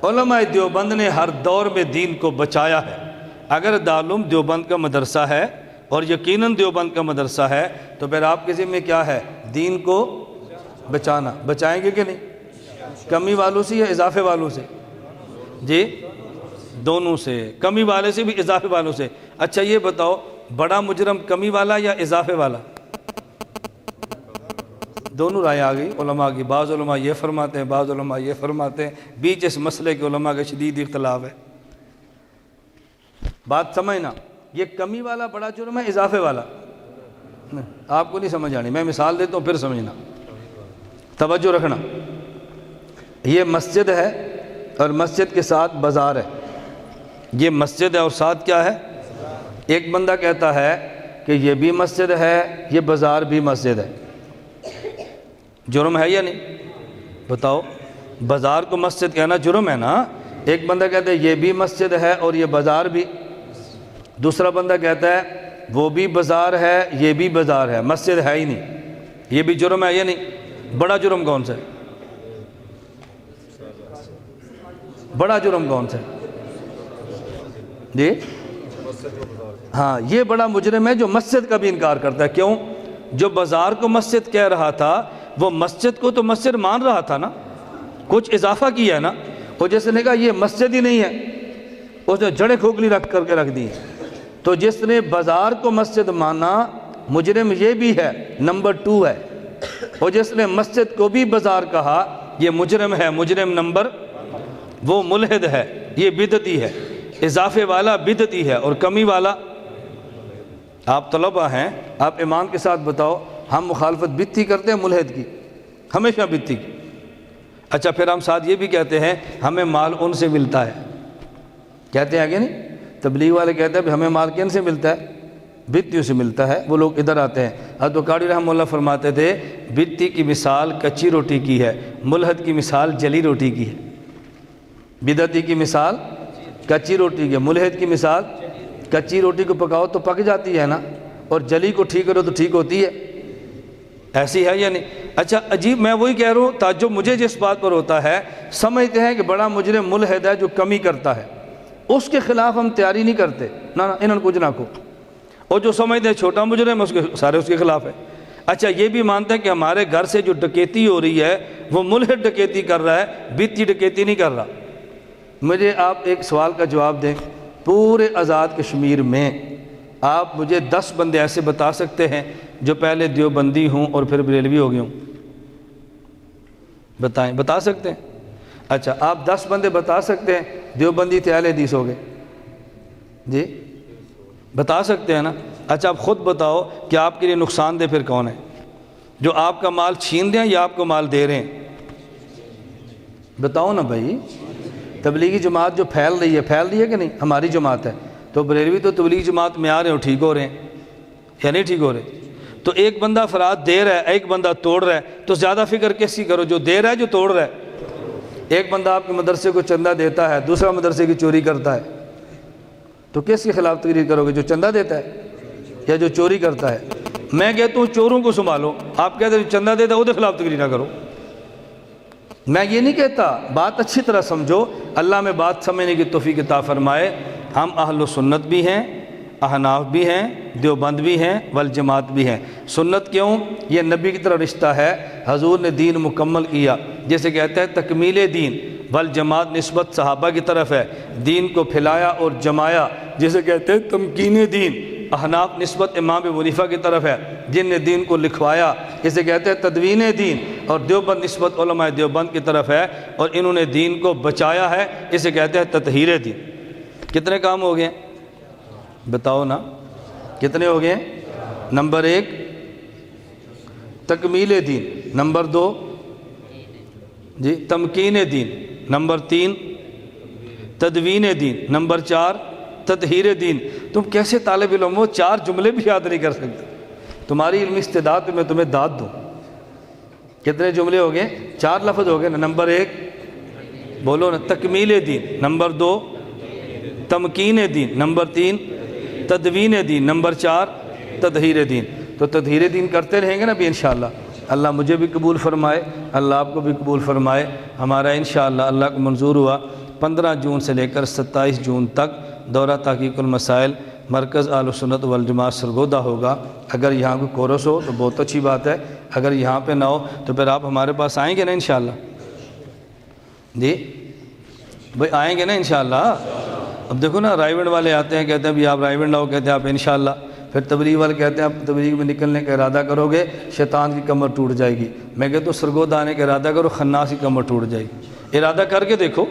علماء دیوبند نے ہر دور میں دین کو بچایا ہے۔ اگر دارالعلوم دیوبند کا مدرسہ ہے اور یقیناً دیوبند کا مدرسہ ہے تو پھر آپ کے ذمہ کیا ہے؟ دین کو بچانا۔ بچائیں گے کہ نہیں؟ کمی والوں سے یا اضافے والوں سے؟ جی دونوں سے، کمی والے سے بھی اضافے والوں سے۔ اچھا یہ بتاؤ بڑا مجرم کمی والا یا اضافے والا؟ دونوں رائے آ گئی علماء کی، بعض علماء یہ فرماتے ہیں، بعض علماء یہ فرماتے ہیں، بیچ اس مسئلے کے علماء کا شدید اختلاف ہے۔ بات سمجھنا، یہ کمی والا بڑا جرم ہے اضافے والا؟ آپ کو نہیں سمجھ آنی، میں مثال دیتا ہوں پھر سمجھنا، توجہ رکھنا۔ یہ مسجد ہے اور مسجد کے ساتھ بازار ہے، یہ مسجد ہے اور ساتھ کیا ہے؟ ایک بندہ کہتا ہے کہ یہ بھی مسجد ہے، یہ بازار بھی مسجد ہے، جرم ہے یا نہیں؟ بتاؤ، بازار کو مسجد کہنا جرم ہے نا؟ ایک بندہ کہتا ہے یہ بھی مسجد ہے اور یہ بازار بھی، دوسرا بندہ کہتا ہے وہ بھی بازار ہے یہ بھی بازار ہے، مسجد ہے ہی نہیں، یہ بھی جرم ہے یا نہیں؟ بڑا جرم کون سا ہے؟ بڑا جرم کون سا ہے جی؟ ہاں، یہ بڑا مجرم ہے جو مسجد کا بھی انکار کرتا ہے۔ کیوں؟ جو بازار کو مسجد کہہ رہا تھا وہ مسجد کو تو مسجد مان رہا تھا نا، کچھ اضافہ کیا ہے نا، اور جس نے کہا یہ مسجد ہی نہیں ہے اس نے جڑیں کھوکھلی رکھ کر کے رکھ دی۔ تو جس نے بازار کو مسجد مانا مجرم یہ بھی ہے، نمبر 2 ہے، اور جس نے مسجد کو بھی بازار کہا یہ مجرم ہے، مجرم نمبر، وہ ملحد ہے، یہ بدعتی ہے، اضافے والا بدعتی ہے، اور کمی والا۔ آپ طلبہ ہیں، آپ ایمان کے ساتھ بتاؤ، ہم مخالفت بدعتی کرتے ہیں ملحد کی؟ ہمیشہ بدعتی کی۔ اچھا، پھر ہم ساتھ یہ بھی کہتے ہیں ہمیں مال ان سے ملتا ہے، کہتے ہیں آگے نہیں؟ تبلیغ والے کہتے ہیں ہمیں مال کن سے ملتا ہے؟ بدعتیوں سے ملتا ہے۔ وہ لوگ ادھر آتے ہیں، حضرت قاری رحمہ اللہ فرماتے تھے بدعتی کی مثال کچی روٹی کی ہے، ملحد کی مثال جلی روٹی کی ہے۔ بدعتی کی مثال کچی روٹی کی ہے، ملحد کی مثال کچی روٹی کو پکاؤ تو پک جاتی ہے نا، اور جلی کو ٹھیک کرو تو ٹھیک ہوتی ہے، ایسی ہے یا نہیں؟ اچھا، عجیب، میں وہی کہہ رہا ہوں، تعجب مجھے جس بات پر ہوتا ہے، سمجھتے ہیں کہ بڑا مجرم ملحد ہے جو کمی کرتا ہے، اس کے خلاف ہم تیاری نہیں کرتے، نہ انہوں نے کچھ نہ کو، اور جو سمجھتے ہیں چھوٹا مجرم ہے سارے اس کے خلاف ہے۔ اچھا، یہ بھی مانتے ہیں کہ ہمارے گھر سے جو ڈکیتی ہو رہی ہے وہ ملحد ڈکیتی کر رہا ہے، بدعتی ڈکیتی نہیں کر رہا۔ مجھے آپ ایک سوال کا جواب دیں، پورے آزاد کشمیر میں آپ مجھے 10 بندے ایسے بتا سکتے ہیں جو پہلے دیوبندی ہوں اور پھر بریلوی ہو گئے ہوں؟ بتائیں، بتا سکتے ہیں؟ اچھا، آپ 10 بندے بتا سکتے ہیں دیوبندی تھے اہل حدیث ہو گئے؟ جی بتا سکتے ہیں نا؟ اچھا، آپ خود بتاؤ کہ آپ کے لیے نقصان دہ پھر کون ہے، جو آپ کا مال چھین دیں یا آپ کو مال دے رہے ہیں؟ بتاؤ نا بھائی۔ تبلیغی جماعت جو پھیل رہی ہے کہ نہیں؟ ہماری جماعت ہے، تو بریلوی تو تبلیغی جماعت میں آ رہے ہو، ٹھیک ہو رہے ہیں یا نہیں ٹھیک ہو رہے؟ تو ایک بندہ افراد دے رہا ہے، ایک بندہ توڑ رہا ہے، تو زیادہ فکر کس کی کرو، جو دے رہا ہے جو توڑ رہا ہے؟ ایک بندہ آپ کے مدرسے کو چندہ دیتا ہے، دوسرا مدرسے کی چوری کرتا ہے، تو کس کے خلاف تقریر کرو گے، جو چندہ دیتا ہے یا جو چوری کرتا ہے؟ میں کہتا ہوں چوروں کو سنبھالو، آپ کہتے ہیں جو چندہ دیتا ہے اس کے خلاف تقریر نہ کرو۔ میں یہ نہیں کہتا، بات اچھی طرح سمجھو، اللہ میں بات سمجھنے کی توفیق عطا فرمائے۔ ہم اہل سنت بھی ہیں، احناف بھی ہیں، دیوبند بھی ہیں، والجماعت بھی ہیں۔ سنت کیوں؟ یہ نبی کی طرح رشتہ ہے، حضور نے دین مکمل کیا، جیسے کہتے ہیں تکمیل دین، والجماعت نسبت صحابہ کی طرف ہے، دین کو پھیلایا اور جمایا، جسے کہتے ہیں تمکین دین۔ احناف نسبت امام ابو حنیفہ کی طرف ہے، جن نے دین کو لکھوایا، اسے کہتے ہیں تدوین دین۔ اور دیوبند نسبت علماء دیوبند کی طرف ہے، اور انہوں نے دین کو بچایا ہے، اسے کہتے ہیں تطہیر دین۔ کتنے کام ہو گئے؟ بتاؤ نا، کتنے ہو گئے؟ نمبر 1 تکمیل دین، نمبر 2 جی تمکین دین، نمبر 3 تدوین دین، نمبر 4 تطہیر دین۔ تم کیسے طالب علم ہو 4 جملے بھی یاد نہیں کر سکتے؟ تمہاری علمی استعداد میں تمہیں داد دوں۔ کتنے جملے ہو گئے؟ 4 لفظ ہو گئے نا۔ نمبر 1 بولو نا، تکمیل دین، نمبر 2 تمکین دین، نمبر 3 تدوین دین، نمبر 4 تطہیر دین۔ تو تطہیر دین کرتے رہیں گے نا بھی انشاءاللہ۔ اللہ مجھے بھی قبول فرمائے، اللہ آپ کو بھی قبول فرمائے۔ ہمارا انشاءاللہ اللہ کو منظور ہوا 15 جون سے لے کر 27 جون تک دورہ تحقیق المسائل مرکز اہل سنت والجماعت سرگودہ ہوگا۔ اگر یہاں کوئی کورس ہو تو بہت اچھی بات ہے، اگر یہاں پہ نہ ہو تو پھر آپ ہمارے پاس آئیں گے نا انشاءاللہ؟ جی بھائی آئیں گے نا انشاءاللہ؟ اب دیکھو نا، رائے ونڈ والے آتے ہیں، کہتے ہیں بھی آپ رائے ونڈ آؤ، کہتے ہیں آپ انشاءاللہ۔ پھر تبلیغ والے کہتے ہیں آپ تبلیغ میں نکلنے کا ارادہ کرو گے شیطان کی کمر ٹوٹ جائے گی، میں کہتا ہوں سرگودا آنے کا ارادہ کرو خناس کی کمر ٹوٹ جائے گی۔ ارادہ کر کے دیکھو،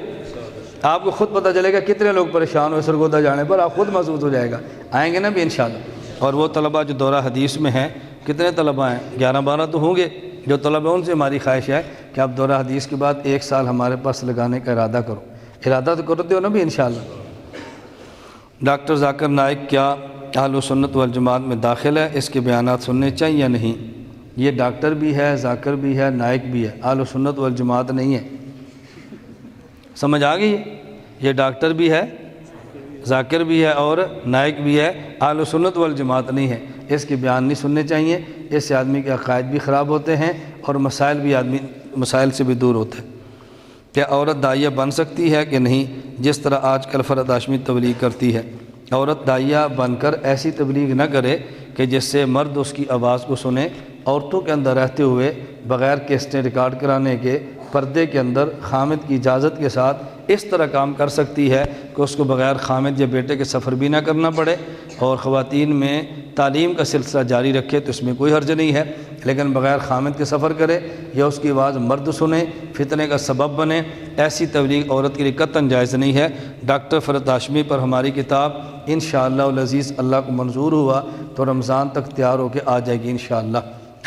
آپ کو خود پتہ چلے گا کتنے لوگ پریشان ہوئے سرگودا جانے پر، آپ خود محسوس ہو جائے گا، آئیں گے نا بھی انشاءاللہ۔ اور وہ طلبہ جو دورہ حدیث میں ہیں، کتنے طلبہ ہیں؟ 11-12 تو ہوں گے جو طلبہ، ان سے ہماری خواہش ہے کہ آپ دورہ حدیث کے بعد 1 سال ہمارے پاس لگانے کا ارادہ کرو، ارادہ تو کرتے ہو نا بھی انشاءاللہ۔ ڈاکٹر ذاکر نائک کیا اہل سنت والجماعت میں داخل ہے؟ اس کے بیانات سننے چاہیے یا نہیں؟ یہ ڈاکٹر بھی ہے، ذاکر بھی ہے، نائک بھی ہے، اہل سنت والجماعت نہیں ہے۔ سمجھ آ گئی؟ یہ ڈاکٹر بھی ہے، ذاکر بھی ہے اور نائک بھی ہے، اہل سنت والجماعت نہیں ہے۔ اس کے بیان نہیں سننے چاہیے، اس سے آدمی کے عقائد بھی خراب ہوتے ہیں اور مسائل سے بھی دور ہوتے ہیں۔ کیا عورت داعیہ بن سکتی ہے کہ نہیں؟ جس طرح آج کل فرحت ہاشمی تبلیغ کرتی ہے، عورت داعیہ بن کر ایسی تبلیغ نہ کرے کہ جس سے مرد اس کی آواز کو سنے۔ عورتوں کے اندر رہتے ہوئے بغیر کیسٹیں ریکارڈ کرانے کے پردے کے اندر خامد کی اجازت کے ساتھ اس طرح کام کر سکتی ہے کہ اس کو بغیر خامد یا بیٹے کے سفر بھی نہ کرنا پڑے، اور خواتین میں تعلیم کا سلسلہ جاری رکھے تو اس میں کوئی حرج نہیں ہے، لیکن بغیر خامد کے سفر کرے یا اس کی آواز مرد سنے، فتنے کا سبب بنے، ایسی تبلیغ عورت کے لیے قطعاً جائز نہیں ہے۔ ڈاکٹر فرحت ہاشمی پر ہماری کتاب انشاءاللہ العزیز اللہ کو منظور ہوا تو رمضان تک تیار ہو کے آ جائے گی انشاءاللہ۔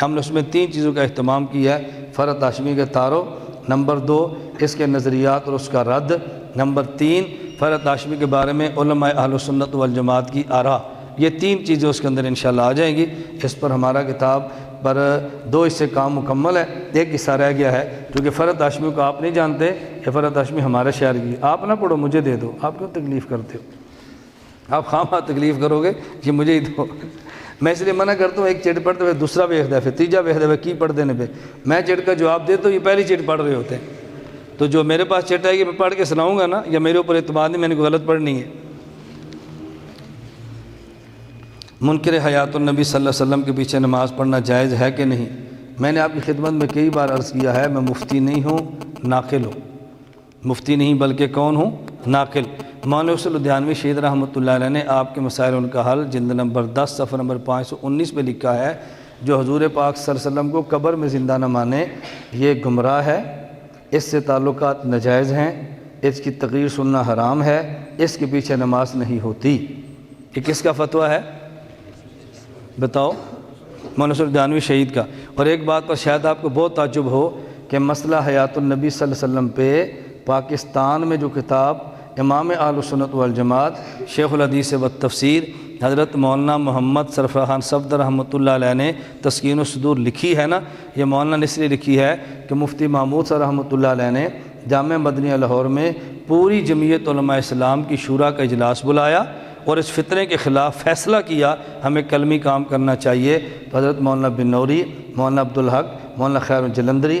ہم نے اس میں 3 چیزوں کا اہتمام کیا ہے: فرحت ہاشمی کے تعارف، نمبر 2 اس کے نظریات اور اس کا رد، نمبر 3 فرحت ہاشمی کے بارے میں علماء اہل سنت والجماعت کی آراء۔ یہ 3 چیزیں اس کے اندر انشاءاللہ آ جائیں گی۔ اس پر ہمارا کتاب پر 2 حصے کام مکمل ہے، 1 حصہ رہ گیا ہے، کیونکہ فرحت ہاشمی کو آپ نہیں جانتے، یہ فرحت ہاشمی ہمارے شہر کی، آپ نہ پڑھو مجھے دے دو، آپ کیوں تکلیف کرتے ہو؟ آپ خواہ تکلیف کرو گے کہ مجھے ہی دو۔ میں اس لیے منع کرتا ہوں، ایک چٹ پڑھتے ہوئے دوسرا ویکھدا ہے، پھر تیجا ویکھدا ہے کی پڑھ دینے پہ، میں چٹ کا جواب دے تو یہ پہلی چٹ پڑھ رہے ہوتے ہیں، تو جو میرے پاس چٹ آئے گی میں پڑھ کے سناؤں گا نا، یا میرے اوپر اعتماد نہیں، میں نے کوئی غلط پڑھنی ہے۔ منکر حیات النبی صلی اللہ علیہ وسلم کے پیچھے نماز پڑھنا جائز ہے کہ نہیں؟ میں نے آپ کی خدمت میں کئی بار عرض کیا ہے، میں مفتی نہیں ہوں، ناقل ہوں، مفتی نہیں بلکہ کون ہوں؟ ناقل۔ مولانا یوسف لدھیانوی شہید رحمۃ اللہ علیہ نے آپ کے مسائل ان کا حل جلد نمبر 10 صفحہ نمبر 519 پہ لکھا ہے، جو حضور پاک صلی اللہ علیہ وسلم کو قبر میں زندہ نہ مانے یہ گمراہ ہے، اس سے تعلقات ناجائز ہیں، اس کی تقریر سننا حرام ہے، اس کے پیچھے نماز نہیں ہوتی۔ یہ کس کا فتویٰ ہے بتاؤ؟ مولانا یوسف لدھیانوی شہید کا۔ اور ایک بات پر شاید آپ کو بہت تعجب ہو کہ مسئلہ حیات النبی صلی اللہ علیہ وسلم پہ پاکستان میں جو کتاب امام اہل سنت والجماعت شیخ الحدیث والتفسیر حضرت مولانا محمد سرفراز خان صفدر رحمۃ اللہ علیہ نے تسکین الصدور لکھی ہے نا، یہ مولانا نے اس لیے لکھی ہے کہ مفتی محمود صاحب رحمۃ اللہ علیہ نے جامعہ مدنیہ لاہور میں پوری جمعیت علماء اسلام کی شورا کا اجلاس بلایا اور اس فتنے کے خلاف فیصلہ کیا ہمیں کلمی کام کرنا چاہیے، تو حضرت مولانا بن نوری، مولانا عبدالحق، مولانا خیر جلندری،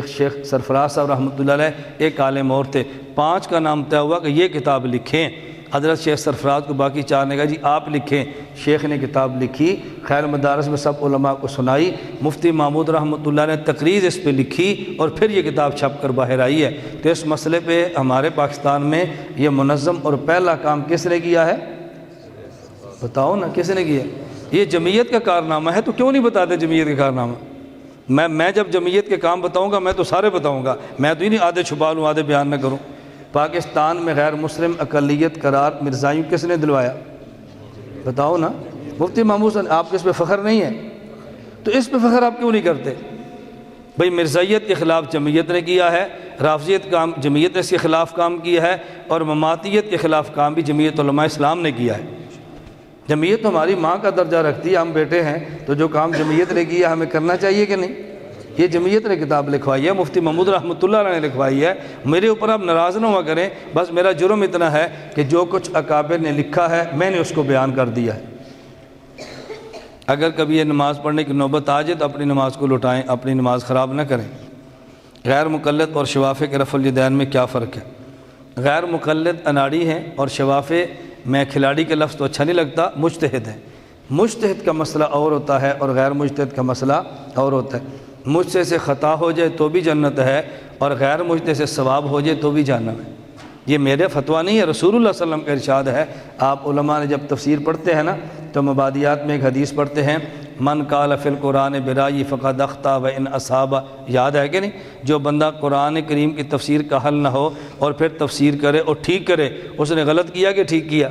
شیخ سرفراز صاحب رحمۃ اللہ علیہ، ایک عالم اور تھے، 5 کا نام طے ہوا کہ یہ کتاب لکھیں۔ حضرت شیخ سرفراز کو باقی 4 نے کہا جی آپ لکھیں، شیخ نے کتاب لکھی، خیر مدارس میں سب علماء کو سنائی، مفتی محمود رحمۃ اللہ نے تقریر اس پہ لکھی اور پھر یہ کتاب چھپ کر باہر آئی ہے۔ تو اس مسئلے پہ ہمارے پاکستان میں یہ منظم اور پہلا کام کس نے کیا ہے؟ بتاؤ نا کس نے کیا؟ یہ جمعیت کا کارنامہ ہے، تو کیوں نہیں بتاتے جمعیت کا کارنامہ؟ میں جب جمعیت کے کام بتاؤں گا میں تو سارے بتاؤں گا، میں تو ہی نہیں آدھے چھپا لوں آدھے بیان نہ کروں۔ پاکستان میں غیر مسلم اقلیت قرار مرزائیوں کس نے دلوایا؟ بتاؤ نا، مفتی محمود صاحب۔ آپ کو اس پہ فخر نہیں ہے تو اس پہ فخر آپ کیوں نہیں کرتے؟ بھئی مرزائیت کے خلاف جمعیت نے کیا ہے، رافضیت کام جمعیت نے اس کے خلاف کام کیا ہے، اور مماتیت کے خلاف کام بھی جمعیت علماء اسلام نے کیا ہے۔ جمعیت تو ہماری ماں کا درجہ رکھتی ہے، ہم بیٹے ہیں، تو جو کام جمعیت نے کیا ہمیں کرنا چاہیے کہ نہیں؟ یہ جمعیت نے کتاب لکھوائی ہے، مفتی محمود رحمۃ اللہ علیہ نے لکھوائی ہے، میرے اوپر آپ ناراض نہ ہوا کریں، بس میرا جرم اتنا ہے کہ جو کچھ اکابر نے لکھا ہے میں نے اس کو بیان کر دیا ہے۔ اگر کبھی یہ نماز پڑھنے کی نوبت آ جائے تو اپنی نماز کو لوٹائیں، اپنی نماز خراب نہ کریں۔ غیر مقلد اور شوافے کے رفع الیدین میں کیا فرق ہے؟ غیر مقلد اناڑی ہیں اور شوافے میں کھلاڑی کے لفظ تو اچھا نہیں لگتا، مجتہد ہے۔ مجتہد کا مسئلہ اور ہوتا ہے اور غیر مجتہد کا مسئلہ اور ہوتا ہے۔ مجھ سے خطا ہو جائے تو بھی جنت ہے، اور غیر مجتہد سے ثواب ہو جائے تو بھی جہنم ہے۔ یہ میرے فتویٰ نہیں ہے، رسول اللہ صلی اللہ علیہ وسلم کا ارشاد ہے۔ آپ علماء نے جب تفسیر پڑھتے ہیں نا تو مبادیات میں ایک حدیث پڑھتے ہیں، من قال فی القرآن برائیہ فقد اخطأ وان اصاب، یاد ہے کہ نہیں؟ جو بندہ قرآن کریم کی تفسیر کا حل نہ ہو اور پھر تفسیر کرے اور ٹھیک کرے، اس نے غلط کیا کہ ٹھیک کیا؟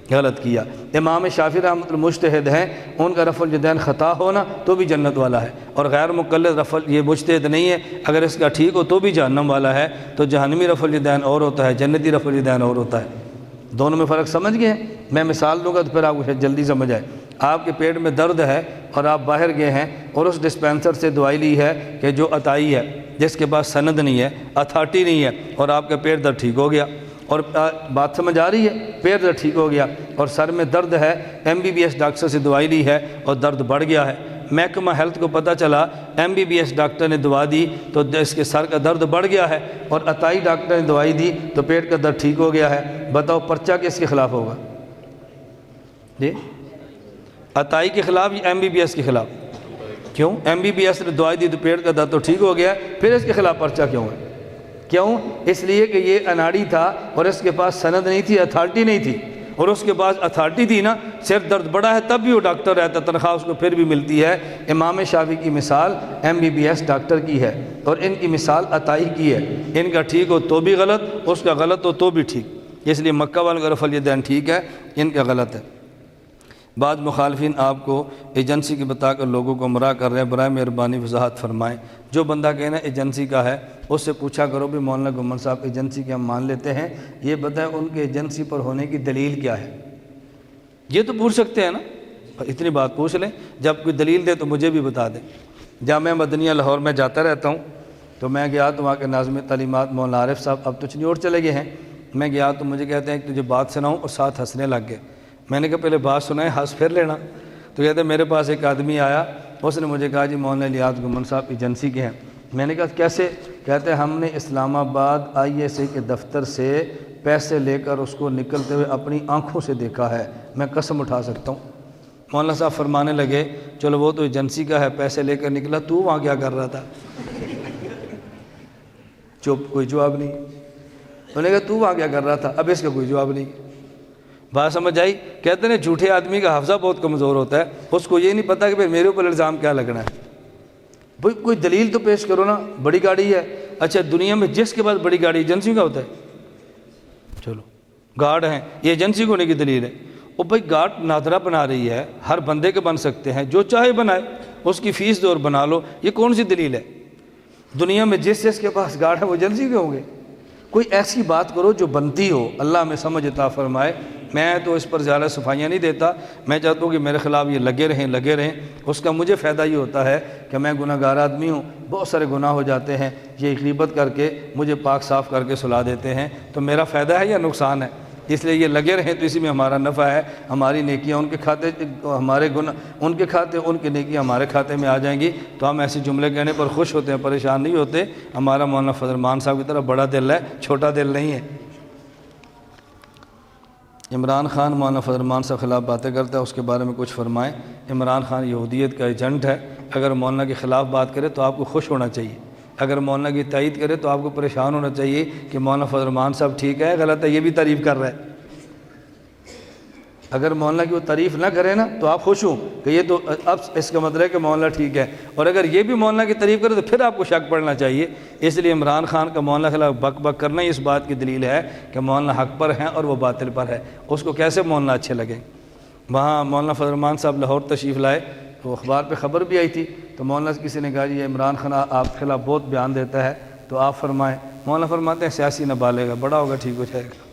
غلط کیا۔ امام شافعی رحمۃ اللہ مجتہد ہیں، ان کا رفع الیدین خطا ہونا تو بھی جنت والا ہے، اور غیر مقلد رفع یہ مجتہد نہیں ہے، اگر اس کا ٹھیک ہو تو بھی جہنم والا ہے۔ تو جہنمی رفع الیدین اور ہوتا ہے، جنتی رفع الیدین اور ہوتا ہے، دونوں میں فرق سمجھ گئے ہیں؟ میں مثال دوں گا تو پھر آپ کو جلدی سمجھ آئے۔ آپ کے پیٹ میں درد ہے اور آپ باہر گئے ہیں اور اس ڈسپینسر سے دوائی لی ہے کہ جو عطائی ہے، جس کے پاس سند نہیں ہے، اتھارٹی نہیں ہے، اور آپ کا پیٹ درد ٹھیک ہو گیا، اور بات سمجھ آ رہی ہے؟ پیٹ درد ٹھیک ہو گیا اور سر میں درد ہے، MBBS ڈاکٹر سے دوائی لی ہے اور درد بڑھ گیا ہے، محکمہ ہیلتھ کو پتہ چلا MBBS ڈاکٹر نے دوا دی تو اس کے سر کا درد بڑھ گیا ہے، اور عطائی ڈاکٹر نے دوائی دی تو پیٹ کا درد ٹھیک ہو گیا ہے۔ بتاؤ پرچہ کس کے خلاف ہوگا؟ جی عطائی کے خلاف یا MBBS کے خلاف؟ کیوں؟ MBBS نے دوائی دی تو پیٹ کا درد تو ٹھیک ہو گیا ہے، پھر اس کے خلاف پرچہ کیوں ہے؟ کیوں؟ اس لیے کہ یہ اناڑی تھا اور اس کے پاس سند نہیں تھی، اتھارٹی نہیں تھی، اور اس کے پاس اتھارٹی تھی نا، صرف درد بڑا ہے تب بھی وہ ڈاکٹر رہتا، تنخواہ اس کو پھر بھی ملتی ہے۔ امام شافعی کی مثال MBBS ڈاکٹر کی ہے اور ان کی مثال عطائی کی ہے، ان کا ٹھیک ہو تو بھی غلط، اس کا غلط ہو تو بھی ٹھیک، اس لیے مکہ والوں کا رفع الیدین ٹھیک ہے، ان کا غلط ہے۔ بعض مخالفین آپ کو ایجنسی کی بتا کر لوگوں کو گمراہ کر رہے ہیں، برائے مہربانی وضاحت فرمائیں۔ جو بندہ کہنا ایجنسی کا ہے اس سے پوچھا کرو بھی مولانا گمن صاحب ایجنسی کے ہم مان لیتے ہیں، یہ بتائیں ان کے ایجنسی پر ہونے کی دلیل کیا ہے؟ یہ تو پوچھ سکتے ہیں نا، اتنی بات پوچھ لیں، جب کوئی دلیل دے تو مجھے بھی بتا دیں۔ جامعہ مدنیہ لاہور میں جاتا رہتا ہوں، تو میں گیا تو وہاں کے ناظم تعلیمات مولانا عارف صاحب اب تو چنی اور چلے گئے ہیں، میں گیا تو مجھے کہتے ہیں کہ تجھے بات سناؤں، اور ساتھ ہنسنے لگ گئے۔ میں نے کہا پہلے بات سنائیں، ہنس پھر لینا۔ تو کہتے ہیں میرے پاس ایک آدمی آیا، اس نے مجھے کہا جی مولانا الیاس گمن صاحب ایجنسی کے ہیں۔ میں نے کہا کیسے؟ کہتے ہیں ہم نے اسلام آباد ISA کے دفتر سے پیسے لے کر اس کو نکلتے ہوئے اپنی آنکھوں سے دیکھا ہے، میں قسم اٹھا سکتا ہوں۔ مولانا صاحب فرمانے لگے چلو وہ تو ایجنسی کا ہے، پیسے لے کر نکلا، تو وہاں کیا کر رہا تھا؟ چپ، کوئی جواب نہیں۔ انہوں نے کہا تو وہاں کیا کر رہا تھا؟ اب اس کا کوئی جواب نہیں۔ بات سمجھ آئی؟ کہتے ہیں جھوٹے آدمی کا حافظہ بہت کمزور ہوتا ہے، اس کو یہ نہیں پتہ کہ میرے اوپر الزام کیا لگنا ہے۔ بھئی کوئی دلیل تو پیش کرو نا، بڑی گاڑی ہے، اچھا دنیا میں جس کے پاس بڑی گاڑی ایجنسی کا ہوتا ہے، چلو گارڈ ہیں، یہ ایجنسی کو ہونے کی دلیل ہے۔ اور بھئی گارڈ نادرہ بنا رہی ہے، ہر بندے کے بن سکتے ہیں، جو چاہے بنائے، اس کی فیس دو اور بنا لو، یہ کون سی دلیل ہے؟ دنیا میں جس کے پاس گارڈ ہے وہ ایجنسی کے ہوں گے؟ کوئی ایسی بات کرو جو بنتی ہو، اللہ میں سمجھ عطا فرمائے۔ میں تو اس پر زیادہ صفائیاں نہیں دیتا، میں چاہتا ہوں کہ میرے خلاف یہ لگے رہیں، اس کا مجھے فائدہ یہ ہوتا ہے کہ میں گناہ گار آدمی ہوں، بہت سارے گناہ ہو جاتے ہیں، یہ غیبت کر کے مجھے پاک صاف کر کے سلا دیتے ہیں، تو میرا فائدہ ہے یا نقصان ہے؟ اس لیے یہ لگے رہیں تو اسی میں ہمارا نفع ہے، ہماری نیکیاں ان کے کھاتے، ہمارے گناہ ان کے کھاتے، ان کی نیکیاں ہمارے کھاتے میں آ جائیں گی، تو ہم ایسے جملے کہنے پر خوش ہوتے ہیں، پریشان نہیں ہوتے۔ ہمارا مولانا فضل الرحمان صاحب کی طرح بڑا دل ہے، چھوٹا دل نہیں ہے۔ عمران خان مولانا فضل الرحمان صاحب خلاف باتیں کرتا ہے، اس کے بارے میں کچھ فرمائیں۔ عمران خان یہودیت کا ایجنٹ ہے، اگر مولانا کے خلاف بات کرے تو آپ کو خوش ہونا چاہیے، اگر مولانا کی تائید کرے تو آپ کو پریشان ہونا چاہیے کہ مولانا فضل الرحمان صاحب ٹھیک ہے غلط ہے، یہ بھی تعریف کر رہا ہے۔ اگر مولانا کی وہ تعریف نہ کرے نا تو آپ خوش ہوں کہ یہ تو اب اس کا مطلب ہے کہ مولانا ٹھیک ہے، اور اگر یہ بھی مولانا کی تعریف کرے تو پھر آپ کو شک پڑنا چاہیے۔ اس لیے عمران خان کا مولانا کے خلاف بک بک کرنا ہی اس بات کی دلیل ہے کہ مولانا حق پر ہیں اور وہ باطل پر ہے، اس کو کیسے مولانا اچھے لگیں۔ وہاں مولانا فضل الرحمان صاحب لاہور تشریف لائے تو اخبار پہ خبر بھی آئی تھی، تو مولانا سے کسی نے کہا جی عمران خان آپ کے خلاف بہت بیان دیتا ہے تو آپ فرمائیں۔ مولانا فرماتے ہیں سیاسی نابالغ ہے، بڑا ہوگا ٹھیک ہو جائے گا۔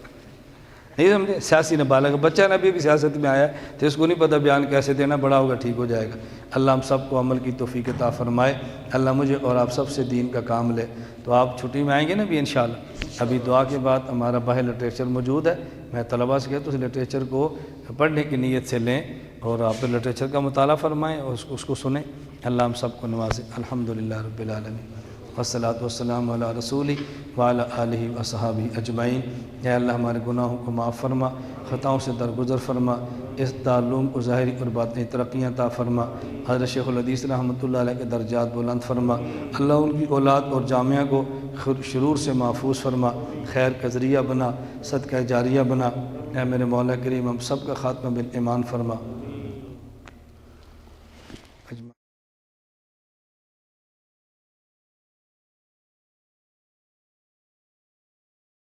نہیں سمجھے؟ سیاسی نابالغ، بچہ نہ بھی سیاست میں آیا ہے تو اس کو نہیں پتہ بیان کیسے دینا، بڑا ہوگا ٹھیک ہو جائے گا۔ اللہ ہم سب کو عمل کی توفیق عطا فرمائے، اللہ مجھے اور آپ سب سے دین کا کام لے۔ تو آپ چھٹی میں آئیں گے نا بھی انشاءاللہ؟ ابھی دعا کے بعد ہمارا باہر لٹریچر موجود ہے، میں طلباء سے کہتا ہوں اس لٹریچر کو پڑھنے کی نیت سے لیں اور آپ لٹریچر کا مطالعہ فرمائیں اور اس کو سنیں۔ اللہ ہم سب کو نوازے۔ الحمدللہ رب العالمین۔ والصلاۃ والسلام علی رسولی وعلی آلہ وصحابہ اجمعین۔ اے اللہ ہمارے گناہوں کو معاف فرما، خطاؤں سے درگزر فرما، اس دارالعلوم کو ظاہری اور باطنی ترقیاں عطا فرما، حضرت شیخ الحدیث رحمۃ اللہ علیہ کے درجات بلند فرما، اللہ ان کی اولاد اور جامعہ کو شرور سے محفوظ فرما، خیر کا ذریعہ بنا، صدقہ جاریہ بنا۔ اے میرے مولا کریم ہم سب کا خاتمہ بالایمان فرما۔